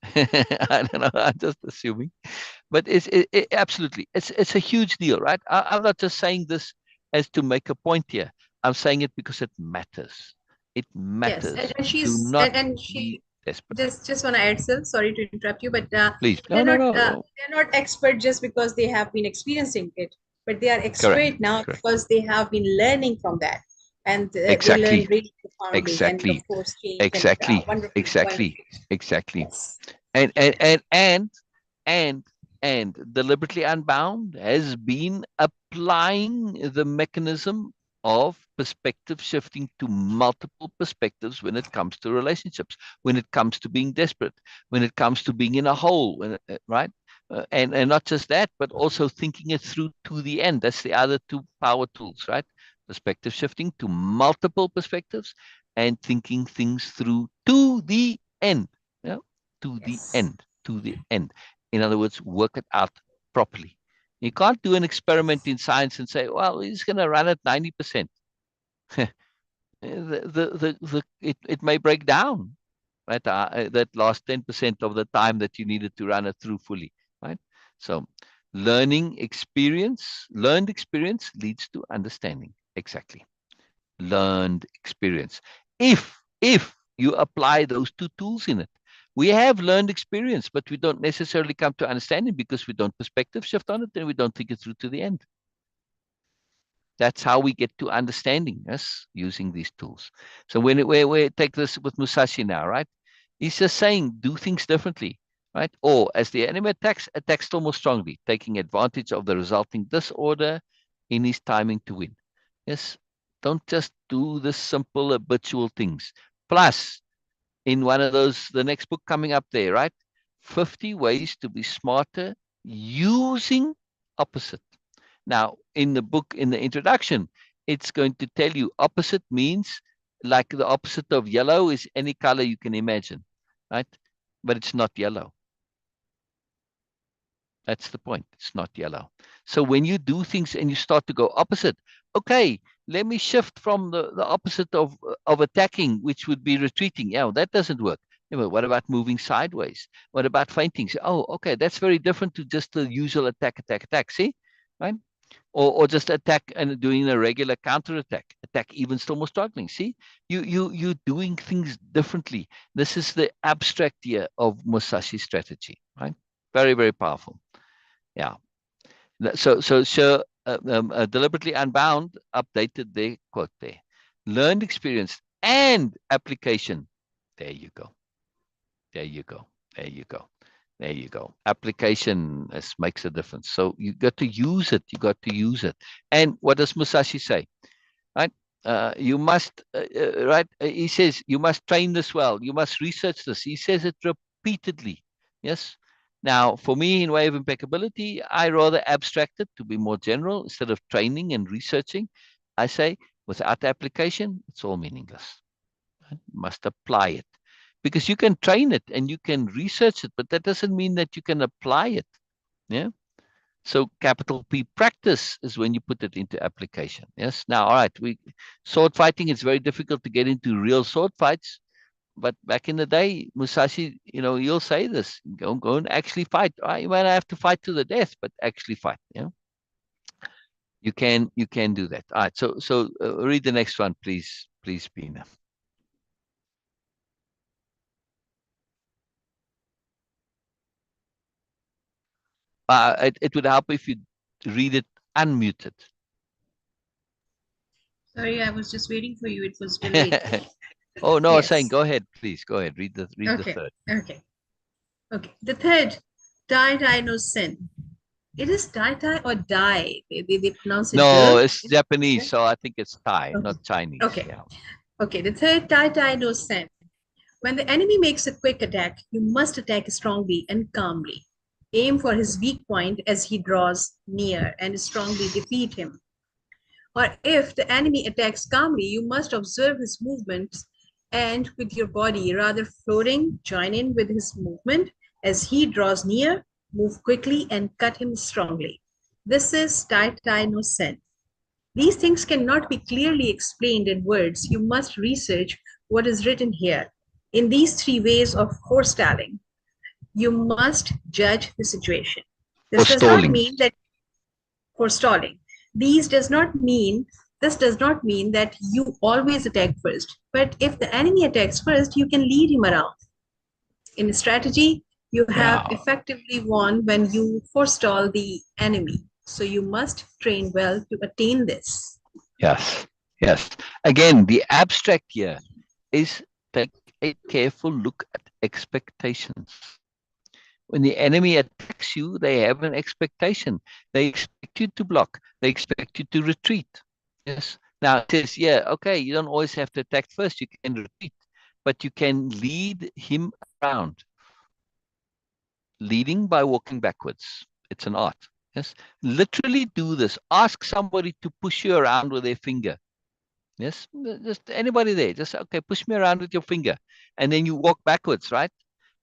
I don't know, I'm just assuming. But absolutely, it's a huge deal, right? I'm not just saying this as to make a point here. I'm saying it because it matters. It Yes, matters. and Do she's not and be she desperate. just want to add, Syl, sorry to interrupt you, but Please. No, no, no. they're not expert just because they have been experiencing it, but they are Correct. expert now Correct. because they have been learning from that, and they learn Exactly. really profoundly, and of Exactly. course change and Exactly. wonderfully, Exactly. wonderfully. Exactly. Yes. and and and and and and deliberately unbound has been applying the mechanism of perspective shifting to multiple perspectives when it comes to relationships, when it comes to being desperate, when it comes to being in a hole, right? And not just that, but also thinking it through to the end. That's the other two power tools, right? Perspective shifting to multiple perspectives and thinking things through to the end. Yeah, to the Yes. end, to the end. In other words, work it out properly. You can't do an experiment in science and say, well, he's going to run at 90%. It may break down, right? That last 10% of the time that you needed to run it through fully, right? So learned experience leads to understanding. Exactly. Learned experience. If you apply those two tools in it, we have learned experience, but we don't necessarily come to understanding because we don't perspective shift on it and we don't think it through to the end. That's how we get to understanding, yes, using these tools. So when we take this with Musashi now, right? He's just saying do things differently, right? Or as the enemy attacks still more strongly, taking advantage of the resulting disorder in his timing to win. Yes, don't just do the simple habitual things. Plus, in one of those, the next book coming up there, right? 50 ways to be smarter using opposite. Now, in the book, in the introduction, it's going to tell you opposite means like the opposite of yellow is any color you can imagine, right? But it's not yellow. That's the point. It's not yellow. So when you do things and you start to go opposite, okay, let me shift from the opposite of attacking, which would be retreating. Yeah, that doesn't work. Yeah, but what about moving sideways? What about fainting? So, oh, okay, that's very different to just the usual attack, attack, attack. See, right? Or just attack and doing a regular counter attack even still more struggling. See, you doing things differently. This is the abstract here of Musashi strategy, right? Very, very powerful. Yeah. So deliberately unbound updated their quote there. Learned experience and application. There you go. There you go. There you go. There you go. Application makes a difference. So you got to use it. You got to use it. And what does Musashi say? Right? You must, right? He says, you must train this well. You must research this. He says it repeatedly. Yes. Now, for me, in Way of Impeccability, I rather abstract it to be more general instead of training and researching. I say, without application, it's all meaningless. Right? Must apply it because you can train it and you can research it, but that doesn't mean that you can apply it. Yeah. So capital P practice is when you put it into application. Yes. Now, all right, sword fighting, it's very difficult to get into real sword fights. But back in the day, Musashi, he'll say this: go and actually fight. All right, you might have to fight to the death, but actually fight. You can do that. All right. So read the next one, please, Beena. It would help if you read it unmuted. Sorry, I was just waiting for you. It was delayed. Oh no, I was saying Yes. go ahead, please. Go ahead. Read the Okay. third. Okay. Okay. The third, die, die, no sin. It is die, die, or die. They pronounce it No, duh. it's Japanese, so I think it's Thai, Okay. not Chinese. Okay. Yeah. Okay. The third, die, die, no sin. When the enemy makes a quick attack, you must attack strongly and calmly. Aim for his weak point as he draws near and strongly defeat him. Or if the enemy attacks calmly, you must observe his movements and with your body, rather floating, join in with his movement. As he draws near, move quickly and cut him strongly. This is Tai Tai no Sen. These things cannot be clearly explained in words. You must research what is written here. In these three ways of forestalling, you must judge the situation. Or This does not stalling. mean that forestalling. These does not mean This does not mean that you always attack first. But if the enemy attacks first, you can lead him around. In strategy, you have Yeah. effectively won when you forestall the enemy. So you must train well to attain this. Yes. Yes. Again, the abstract here is take a careful look at expectations. When the enemy attacks you, they have an expectation. They expect you to block. They expect you to retreat. Yes. Now it says, yeah, okay, you don't always have to attack first. You can retreat, but you can lead him around. Leading by walking backwards. It's an art. Yes. Literally do this. Ask somebody to push you around with their finger. Yes. Just anybody there. Just, okay, push me around with your finger. And then you walk backwards, right?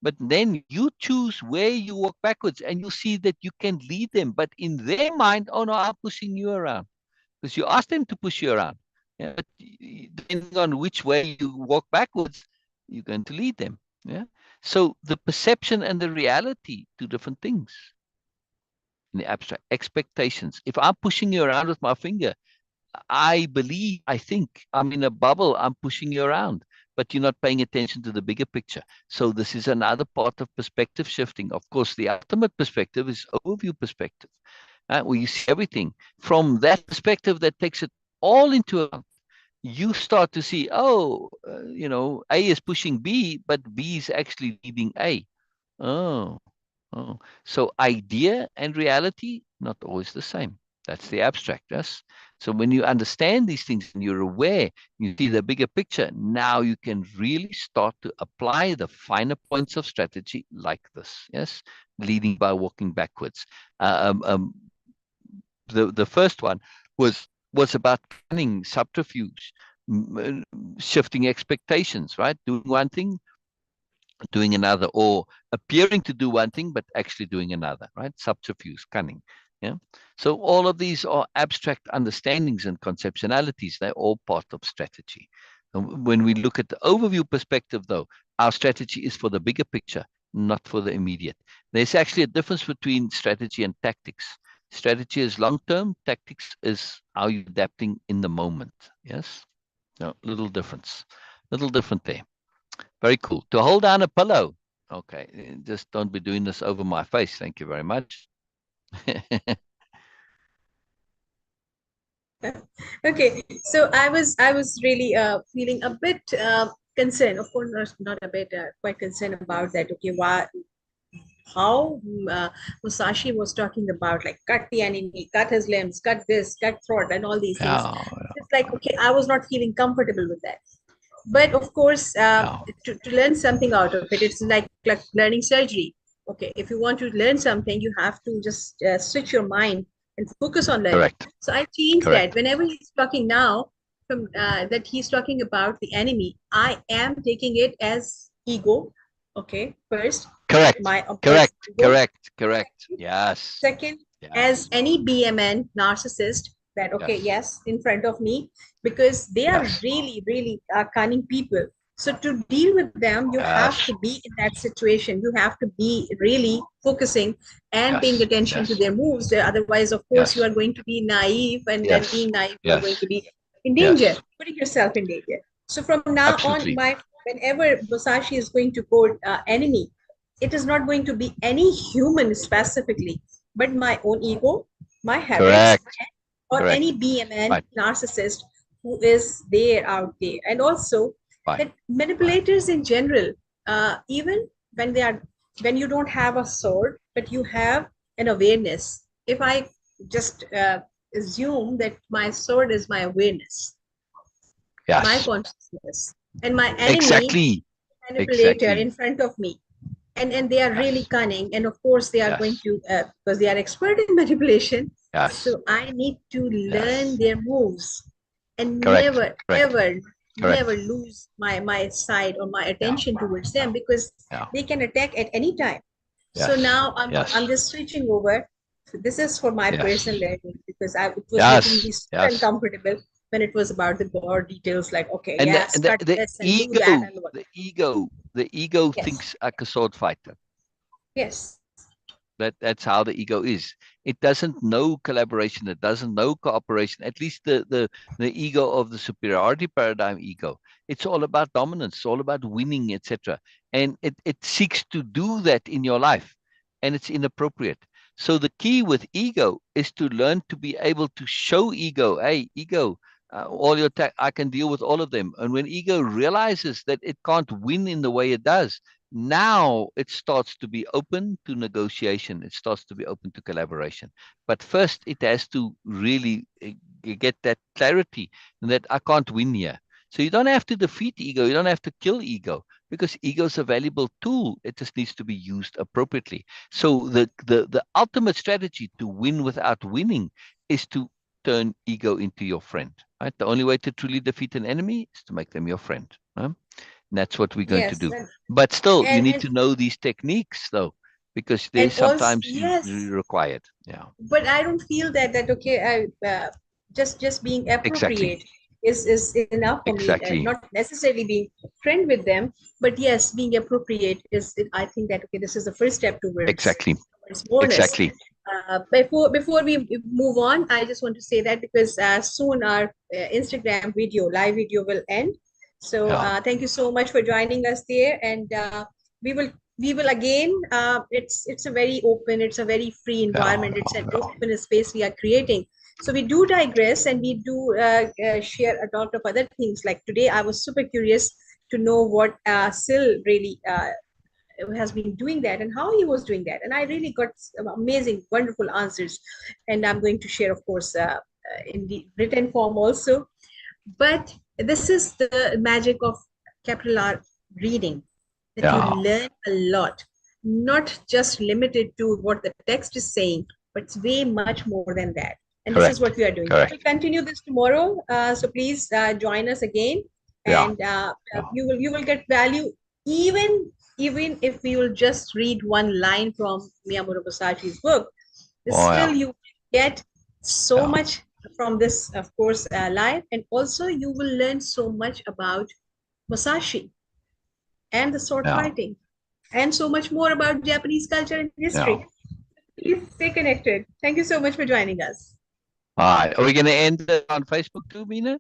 But then you choose where you walk backwards and you see that you can lead them. But in their mind, oh no, I'm pushing you around. Because you ask them to push you around. Yeah, but depending on which way you walk backwards, you're going to lead them. Yeah. So the perception and the reality, two different things. In the abstract, expectations. If I'm pushing you around with my finger, I believe, I think I'm in a bubble, I'm pushing you around, but you're not paying attention to the bigger picture. So this is another part of perspective shifting. Of course, the ultimate perspective is overview perspective, where you see everything. From that perspective that takes it all into account, you start to see, oh, A is pushing B, but B is actually leading A. Oh. So idea and reality, not always the same. That's the abstract, yes? So when you understand these things and you're aware, you see the bigger picture, now you can really start to apply the finer points of strategy like this, yes? Leading by walking backwards. The first one was about cunning, subterfuge, shifting expectations, right? Doing one thing, doing another, or appearing to do one thing but actually doing another, right? Subterfuge, cunning. Yeah. So all of these are abstract understandings and conceptualities. They're all part of strategy. And when we look at the overview perspective, though, our strategy is for the bigger picture, not for the immediate. There's actually a difference between strategy and tactics. Strategy is long-term. Tactics is how you're adapting in the moment. Yes. No, little difference. Little different there. Very cool. To hold down a pillow. Okay, just don't be doing this over my face. Thank you very much. Okay, so I was really feeling a bit concerned. Of course, not a bit, quite concerned about that. Okay, why how Musashi was talking about like cut the enemy, cut his limbs, cut this, cut throat, and all these things. Yeah, It's like, okay, I was not feeling comfortable with that. But of course, yeah, to learn something out of it, it's like learning surgery. Okay, if you want to learn something, you have to just switch your mind and focus on learning. correct, So I changed that. correct. Whenever he's talking now, from that he's talking about the enemy, I am taking it as ego. Okay, first, Correct, my opposed correct, ego. correct, correct. Yes, Second, as yes, any BMN narcissist, that okay, yes, yes, in front of me, because they are yes, really, really cunning people. So to deal with them, you have to yes, be in that situation. You have to be really focusing and paying yes, attention to yes, their moves. Otherwise, of course, you yes, are going to be naive, and then yes, being naive, you are going yes, to be in danger, yes, putting yourself in danger. So from now on, absolutely. my whenever Musashi is going to quote enemy, it is not going to be any human specifically, but my own ego, my habits, Correct, or any correct. BMN Right, narcissist who is there out there. And also right, that right. manipulators in general, even when they are when you don't have a sword, but you have an awareness. If I just assume that my sword is my awareness, my Yes, consciousness, and my enemy exactly, manipulator exactly. in front of me, and they are really Yes, cunning, and of course they are going yes, to because they are expert in manipulation, yes, so I need to learn yes. their moves and Correct, never correct, ever never correct. lose my side or my Yeah, attention towards yeah, them, because yeah. they can attack at any time. So Yes, now I'm yes, just switching over this is for my personal Yes. learning, because it was making me Yes. so Yes. uncomfortable when it was about the gore details, like, okay, And yes, cut the this and do that ego, and what. the ego Yes, thinks like a sword fighter. yes, That's how the ego is. It doesn't know collaboration. It doesn't know cooperation. At least the ego of the superiority paradigm ego. It's all about dominance. It's all about winning, etc. And it seeks to do that in your life, and it's inappropriate. So the key with ego is to learn to be able to show ego. Hey, ego. All your I can deal with all of them. And when ego realizes that it can't win in the way it does, now it starts to be open to negotiation. It starts to be open to collaboration. But first, it has to really get that clarity that I can't win here. So you don't have to defeat ego. You don't have to kill ego, because ego is a valuable tool. It just needs to be used appropriately. So the ultimate strategy to win without winning is to turn ego into your friend. Right? The only way to truly defeat an enemy is to make them your friend. Right? That's what we're going to yes, do. But still, you and need and to know these techniques, though, because and there's also, sometimes you yes, required. Yeah, but I don't feel that okay, just being exactly, appropriate is enough for me. exactly, Not necessarily being friend with them, but yes, being appropriate is. I think that okay, this is the first step exactly, towards moreness. exactly. Before we move on, I just want to say that because soon our Instagram video, live video, will end. So Yeah, thank you so much for joining us there, and we will again. It's a very open, it's a very free yeah, environment. It's an open space we are creating. So we do digress, and we do share a lot of other things. Like today, I was super curious to know what Syl really has been doing that and how he was doing that. And I really got some amazing, wonderful answers. And I'm going to share, of course, in the written form also. But this is the magic of capital R reading, that you yeah, learn a lot, not just limited to what the text is saying, but it's way much more than that. And this is what correct, we are doing. We will correct. continue this tomorrow. So please join us again, Yeah, and yeah, you will get value, even if we will just read one line from Miyamoto Musashi's book. oh Still yeah, you get so yeah, much from this, of course, life, and also you will learn so much about Musashi and the sword yeah, fighting, and so much more about Japanese culture and yeah. history. Please stay connected. Thank you so much for joining us. All right, are we going to end it on Facebook too, Beena?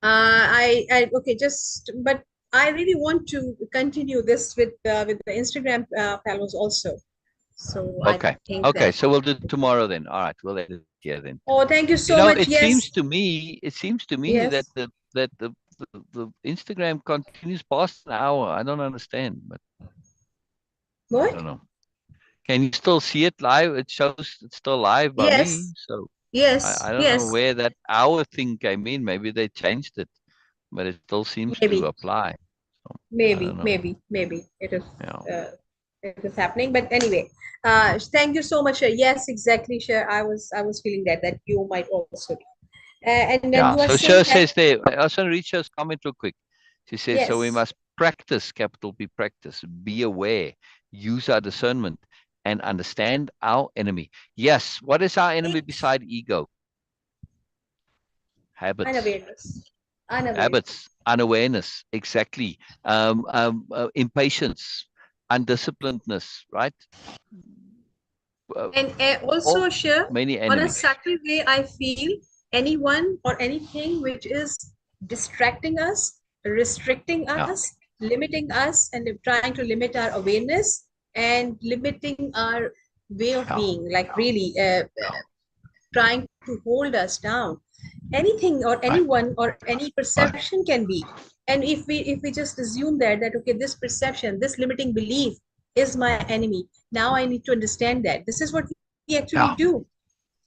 I okay, just but I really want to continue this with the Instagram fellows also. So I Okay, think okay. that. So we'll do it tomorrow then. All right, we'll end it here then. Oh, thank you You so know, much. Yes, it seems to me that yes. the Instagram continues past an hour. I don't understand, but I What? don't know. Can you still see it live? It shows it's still live by me. Yes, So yes, I don't know yes. where that hour thing came in. Maybe they changed it, but it still seems to Maybe, apply. So I don't maybe, know. maybe, maybe Yeah. uh, it is happening. But anyway, thank you so much. Yes, exactly, sure. I was feeling that you might also be. And then Yeah. you are So saying Sher that says there, I also read Sher's comment real quick. She says, so we yes, must practice, capital P practice, be aware, use our discernment, and understand our enemy. Yes. What is our enemy it's beside ego? Habits. unawareness, unawareness, Habits, unawareness, exactly. Impatience, undisciplinedness, right? Uh, and all also sure, many on a enemies. subtle way, I feel anyone or anything which is distracting us, restricting Yeah, us, limiting us, and trying to limit our awareness and limiting our way of yeah, being, like yeah, really yeah. trying to hold us down. Anything or Right, anyone or any right. perception can be. And if we just assume that okay, this perception, this limiting belief is my enemy, now I need to understand that this is what we actually Yeah, do.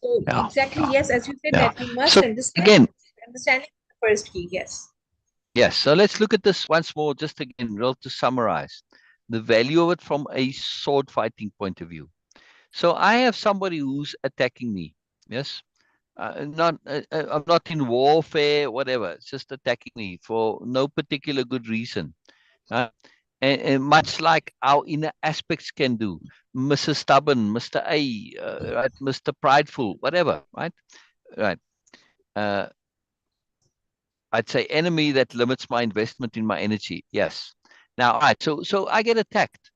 So yeah, exactly, yeah, yes, as you said, yeah. that we must So understand. again, Understanding is the first key. Yes. yes. So let's look at this once more, just again, real to summarize the value of it from a sword fighting point of view. So I have somebody who's attacking me. Yes. I'm not in warfare, whatever. It's just attacking me for no particular good reason. Uh, and much like our inner aspects can do. Mr. Stubborn, Mr. A, right, Mr. Prideful, whatever, right? Right. Uh, I'd say enemy that limits my investment in my energy. Yes. Now, all right. So I get attacked,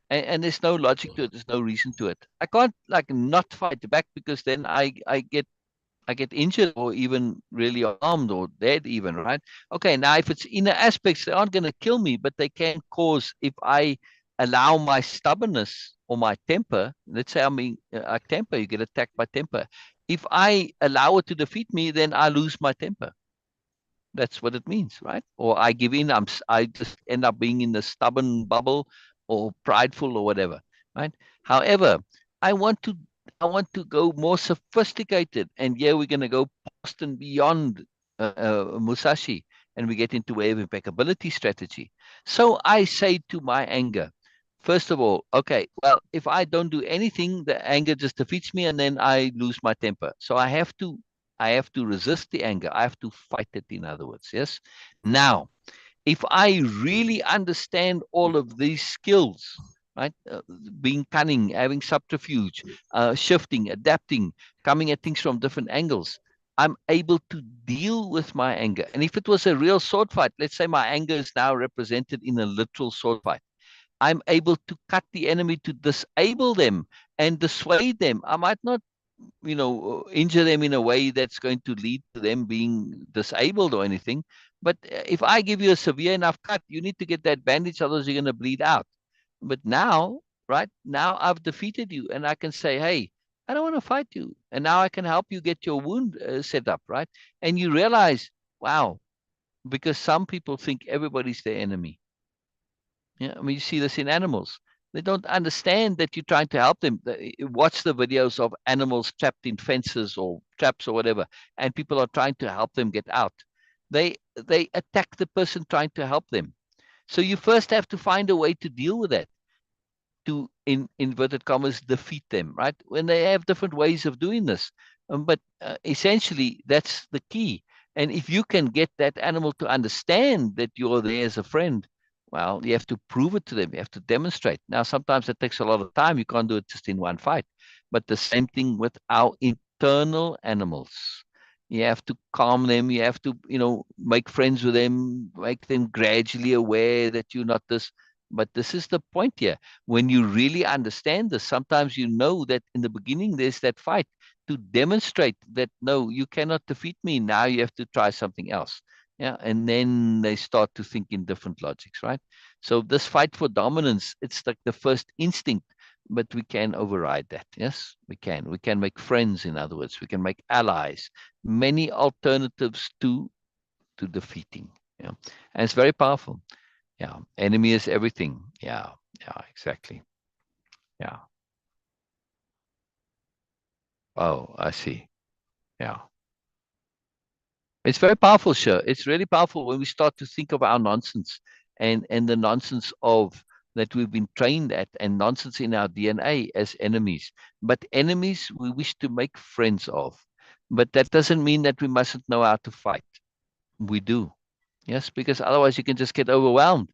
and there's no logic to it. There's no reason to it. I can't like not fight back because then I get injured or even really harmed or dead even, right? Okay, now if it's inner aspects, they aren't going to kill me, but they can cause, if I allow my stubbornness or my temper, let's say I mean temper, you get attacked by temper. If I allow it to defeat me, then I lose my temper. That's what it means, right? Or I give in. I just end up being in the stubborn bubble or prideful or whatever, right? However, I want to I want to go more sophisticated, and here we're going to go past and beyond Musashi, and we get into way-of-impeccability strategy. So I say to my anger, first of all, okay, well, if I don't do anything, the anger just defeats me, and then I lose my temper. So I have to resist the anger. I have to fight it, in other words. Yes. Now, if I really understand all of these skills, right, being cunning, having subterfuge, shifting, adapting, coming at things from different angles, I'm able to deal with my anger. And if it was a real sword fight, let's say my anger is now represented in a literal sword fight, I'm able to cut the enemy, to disable them and dissuade them. I might not, injure them in a way that's going to lead to them being disabled or anything. But if I give you a severe enough cut, you need to get that bandage, otherwise you're going to bleed out. But now, right now, I've defeated you, and I can say, hey, I don't want to fight you. And now I can help you get your wound set up, right? And you realize, wow, because some people think everybody's their enemy. Yeah, I mean, you see this in animals. They don't understand that you're trying to help them. Watch the videos of animals trapped in fences or traps or whatever, and people are trying to help them get out. They attack the person trying to help them. So you first have to find a way to deal with that, to, in inverted commas, defeat them, right? When they have different ways of doing this. But essentially, that's the key. And if you can get that animal to understand that you're there as a friend, well, you have to prove it to them. You have to demonstrate. Now, sometimes it takes a lot of time. You can't do it just in one fight. But the same thing with our internal animals. You have to calm them. You have to, make friends with them, make them gradually aware that you're not this. But this is the point here. When you really understand this, sometimes you know that in the beginning there's that fight to demonstrate that, no, you cannot defeat me. Now you have to try something else. Yeah. And then they start to think in different logics, right? So this fight for dominance, it's like the first instinct, but we can override that. Yes, we can. We can make friends, in other words. We can make allies. Many alternatives to defeating. Yeah. And it's very powerful. Yeah. Enemy is everything. Yeah. Yeah, exactly. Yeah. Oh, I see. Yeah. It's very powerful, sure. It's really powerful when we start to think of our nonsense, and the nonsense of that we've been trained at, and nonsense in our DNA as enemies. But enemies we wish to make friends of. But that doesn't mean that we mustn't know how to fight. We do. Yes, because otherwise you can just get overwhelmed.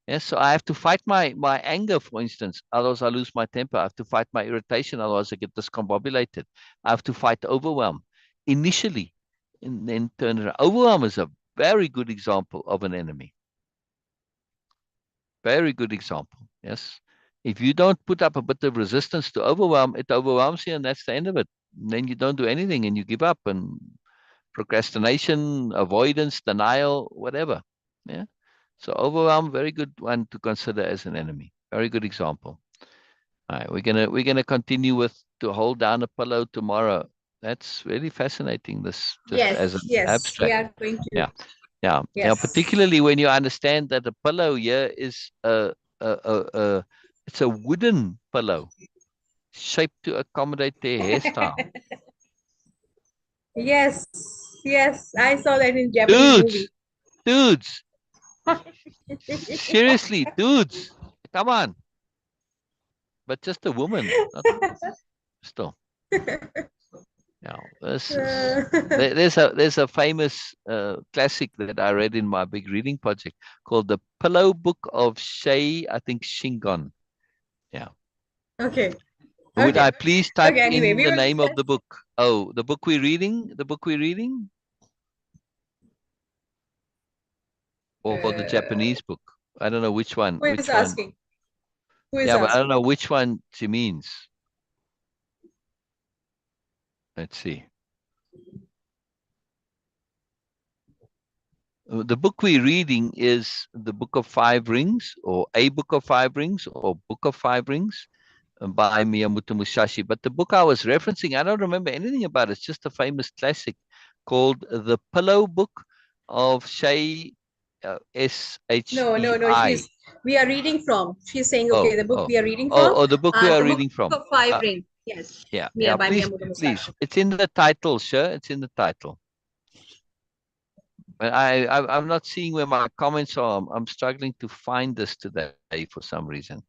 Yes, so I have to fight my anger, for instance. Otherwise, I lose my temper. I have to fight my irritation. Otherwise, I get discombobulated. I have to fight overwhelm initially, and then turn it around. Overwhelm is a very good example of an enemy. Very good example. Yes. If you don't put up a bit of resistance to overwhelm, it overwhelms you, and that's the end of it. And then you don't do anything, and you give up, and procrastination, avoidance, denial, whatever. Yeah. So overwhelm, very good one to consider as an enemy. Very good example. All right, we're gonna continue with to hold down a pillow tomorrow. That's really fascinating. This just as Yes, an yes, we abstract. are going to. Yeah, yeah, yeah. Yes. Particularly when you understand that a pillow here is a it's a wooden pillow shaped to accommodate their hairstyle. Yes, yes, I saw that in Japanese movie. Dudes, dudes, seriously, dudes, come on. But just a woman, not still. Yeah, this is there's a famous classic that I read in my big reading project called The Pillow Book of I think Shingon. Yeah. Okay. Would Okay. I please type Okay. Anyway, in we the will name of discuss. the book? Oh, the book we're reading? The book we're reading? Or the Japanese book? I don't know which one. Who is Which one? asking? Who is Yeah, but I don't asking? know which one she means. Let's see. The book we're reading is the Book of Five Rings, or A Book of Five Rings, or Book of Five Rings by Miyamoto Musashi. But the book I was referencing, I don't remember anything about it. It's just a famous classic called The Pillow Book of No, no, no. Shei. We are reading from. She's saying, okay, Oh, the book oh, we are reading from, oh, the book we are the book reading from. of Five Uh, Ring. Yes, yeah, Mia yeah. by Please, Miyamoto please. Musashi. It's in the title, sure. It's in the title. But I'm not seeing where my comments are. I'm struggling to find this today for some reason.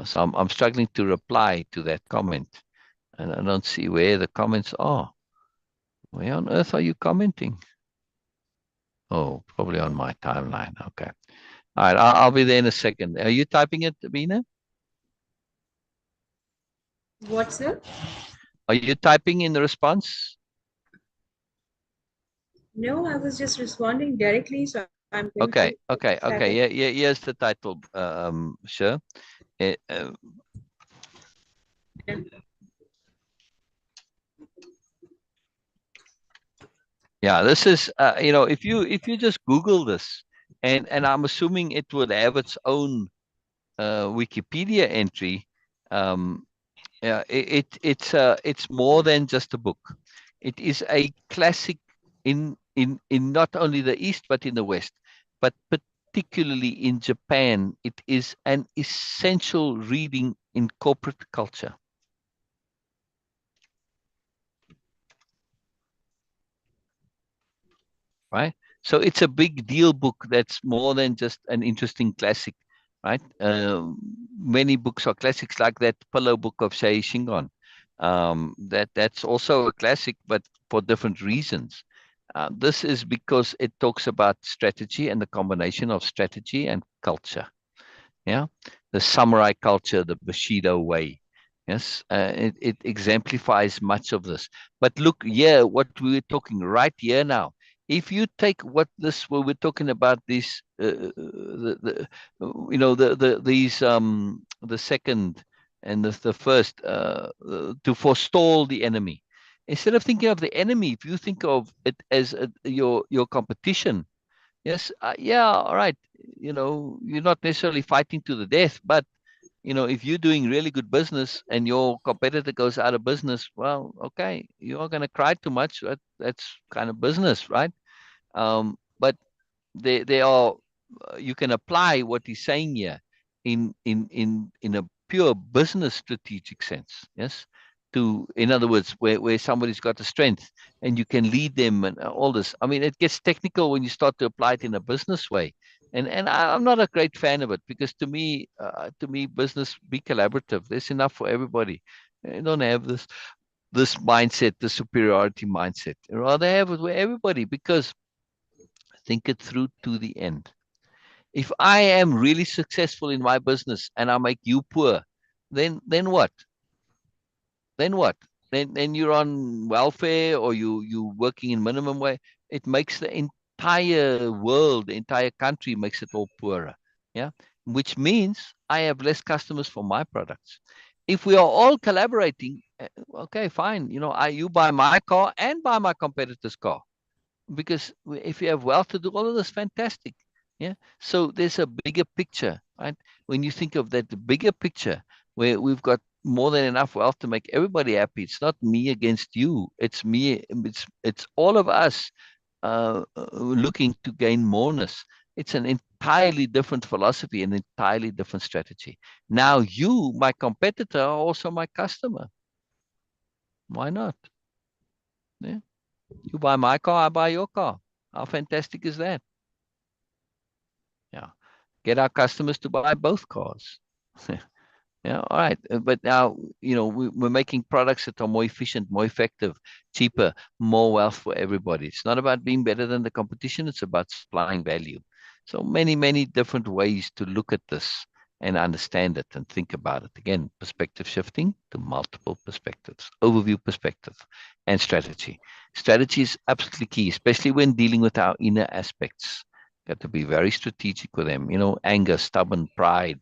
So I'm struggling to reply to that comment, and I don't see where the comments are. Where on earth are you commenting? Oh, probably on my timeline. Okay. All right. I'll be there in a second. Are you typing it, Beena? What's it? Are you typing in the response? No, I was just responding directly, so I'm going to Okay. put the Okay. title. Okay. Yeah. Yeah. Here's the title. Sure. Uh, uh, yeah. This is. If you just Google this, and I'm assuming it would have its own Wikipedia entry. Um, Yeah, it's more than just a book. It is a classic in not only the East but in the West, but particularly in Japan. It is an essential reading in corporate culture, right? So it's a big deal book that's more than just an interesting classic, right? Many books are classics like that Pillow Book of Sei Shingon. That's also a classic, but for different reasons. This is because it talks about strategy and the combination of strategy and culture. Yeah, the samurai culture, the Bushido way. Yes, it exemplifies much of this. But look here, what we were talking right here now. If you take what we're talking about, these, these, the second and the first, to forestall the enemy. Instead of thinking of the enemy, if you think of it as your competition. Yes, yeah, all right. You're not necessarily fighting to the death, but if you're doing really good business and your competitor goes out of business, well, okay, you are going to cry too much. That's kind of business, right? But they are you can apply what he's saying here in a pure business strategic sense. Yes, in other words, where somebody's got the strength and you can lead them and all this. I mean, it gets technical when you start to apply it in a business way. And I'm not a great fan of it because to me, business be collaborative. There's enough for everybody. You don't have this mindset, the superiority mindset. Rather have it where everybody, because think it through to the end. If I am really successful in my business and I make you poor, then what? Then what? Then you're on welfare or you working in minimum wage. It makes the entire world, the entire country makes it all poorer. Yeah. Which means I have less customers for my products. If we are all collaborating, okay, fine. You buy my car and buy my competitor's car because if you have wealth to do all of this, fantastic. Yeah. So there's a bigger picture, right? When you think of that, the bigger picture where we've got more than enough wealth to make everybody happy. It's not me against you. It's me. It's all of us looking to gain moreness. It's an entirely different philosophy, an entirely different strategy. Now you, my competitor, are also my customer. Why not? Yeah. You buy my car, I buy your car. How fantastic is that? Yeah. Get our customers to buy both cars. Yeah, all right. But now, we're making products that are more efficient, more effective, cheaper, more wealth for everybody. It's not about being better than the competition. It's about supplying value. So many, many different ways to look at this and understand it and think about it. Again, perspective shifting to multiple perspectives, overview perspective, and strategy. Strategy is absolutely key, especially when dealing with our inner aspects. Got to be very strategic with them. Anger, stubborn, pride,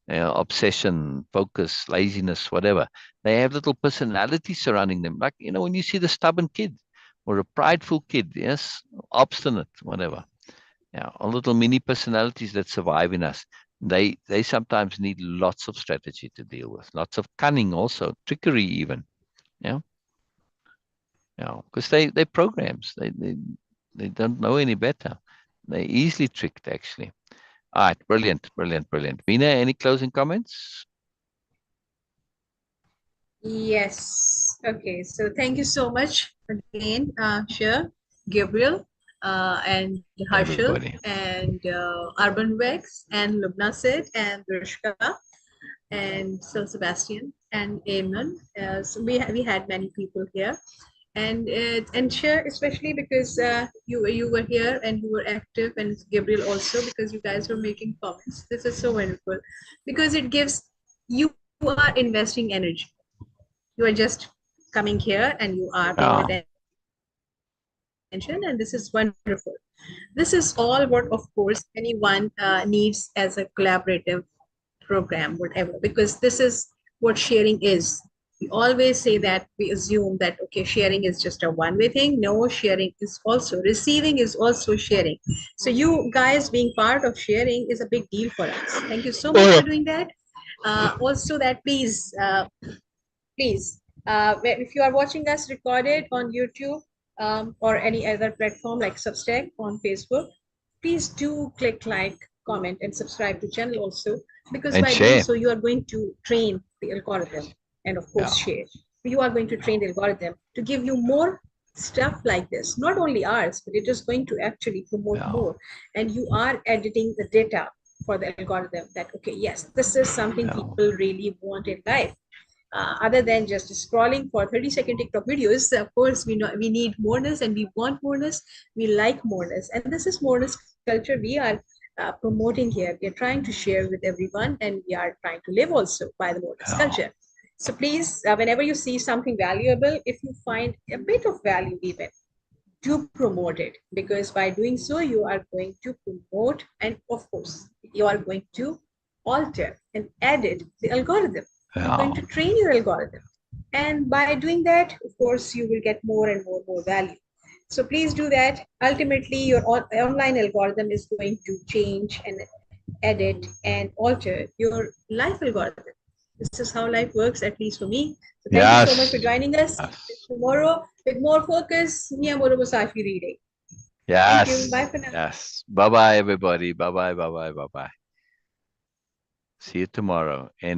obsession, focus, laziness, whatever. They have little personalities surrounding them. Like, when you see the stubborn kid or a prideful kid, yes, obstinate, whatever. Yeah, all little mini personalities that survive in us. They sometimes need lots of strategy to deal with, lots of cunning also, trickery even. Yeah. Yeah. Because they're programs. They don't know any better. They're easily tricked actually. All right, brilliant, brilliant, brilliant. Beena, any closing comments? Yes. Okay. So thank you so much again, Shir, Gabriel, and Harshal, Everybody. and Urban Vex, and Lubna Sid, and Rishka, and Syl Sabastian, and Eamon. So we had many people here, and Shir, especially because you were here and you were active, and Gabriel also, because you guys were making comments. This is so wonderful because it gives, you are investing energy. You are just coming here and you are paying Yeah. attention, and this is wonderful. This is all what, of course, anyone needs as a collaborative program, whatever, because this is what sharing is. We always say that, we assume that, okay, sharing is just a one-way thing. No, sharing is also, receiving is also sharing. So you guys being part of sharing is a big deal for us. Thank you so much for doing that. Also that, please, if you are watching us recorded on YouTube, or any other platform like Substack on Facebook, please do click like, comment, and subscribe to channel also, because And by doing share. so, you are going to train the algorithm, and of Yeah. course share. You are going to train the algorithm to give you more stuff like this, not only ours, but it is going to actually promote Yeah. more. And you are editing the data for the algorithm that, okay, yes, this is something Yeah. people really want in life. Other than just scrolling for 30-second TikTok videos. Of course, we know we need moreness and we want moreness. We like moreness, and this is moreness culture we are promoting here. We are trying to share with everyone, and we are trying to live also by the moreness Yeah. culture. So please, whenever you see something valuable, if you find a bit of value even, do promote it, because by doing so, you are going to promote, and of course, you are going to alter and edit the algorithm. You're going Yeah. to train your algorithm. And by doing that, of course, you will get more and more value. So please do that. Ultimately, your online algorithm is going to change and edit and alter your life algorithm. This is how life works, at least for me. So thank you so much for Yes. joining us. Yes. Tomorrow, with more focus, Miyamoro Musashi reading. Thank you. Bye Yes. for now. Yes. Bye bye, everybody. Bye bye. Bye bye. Bye bye. See you tomorrow. And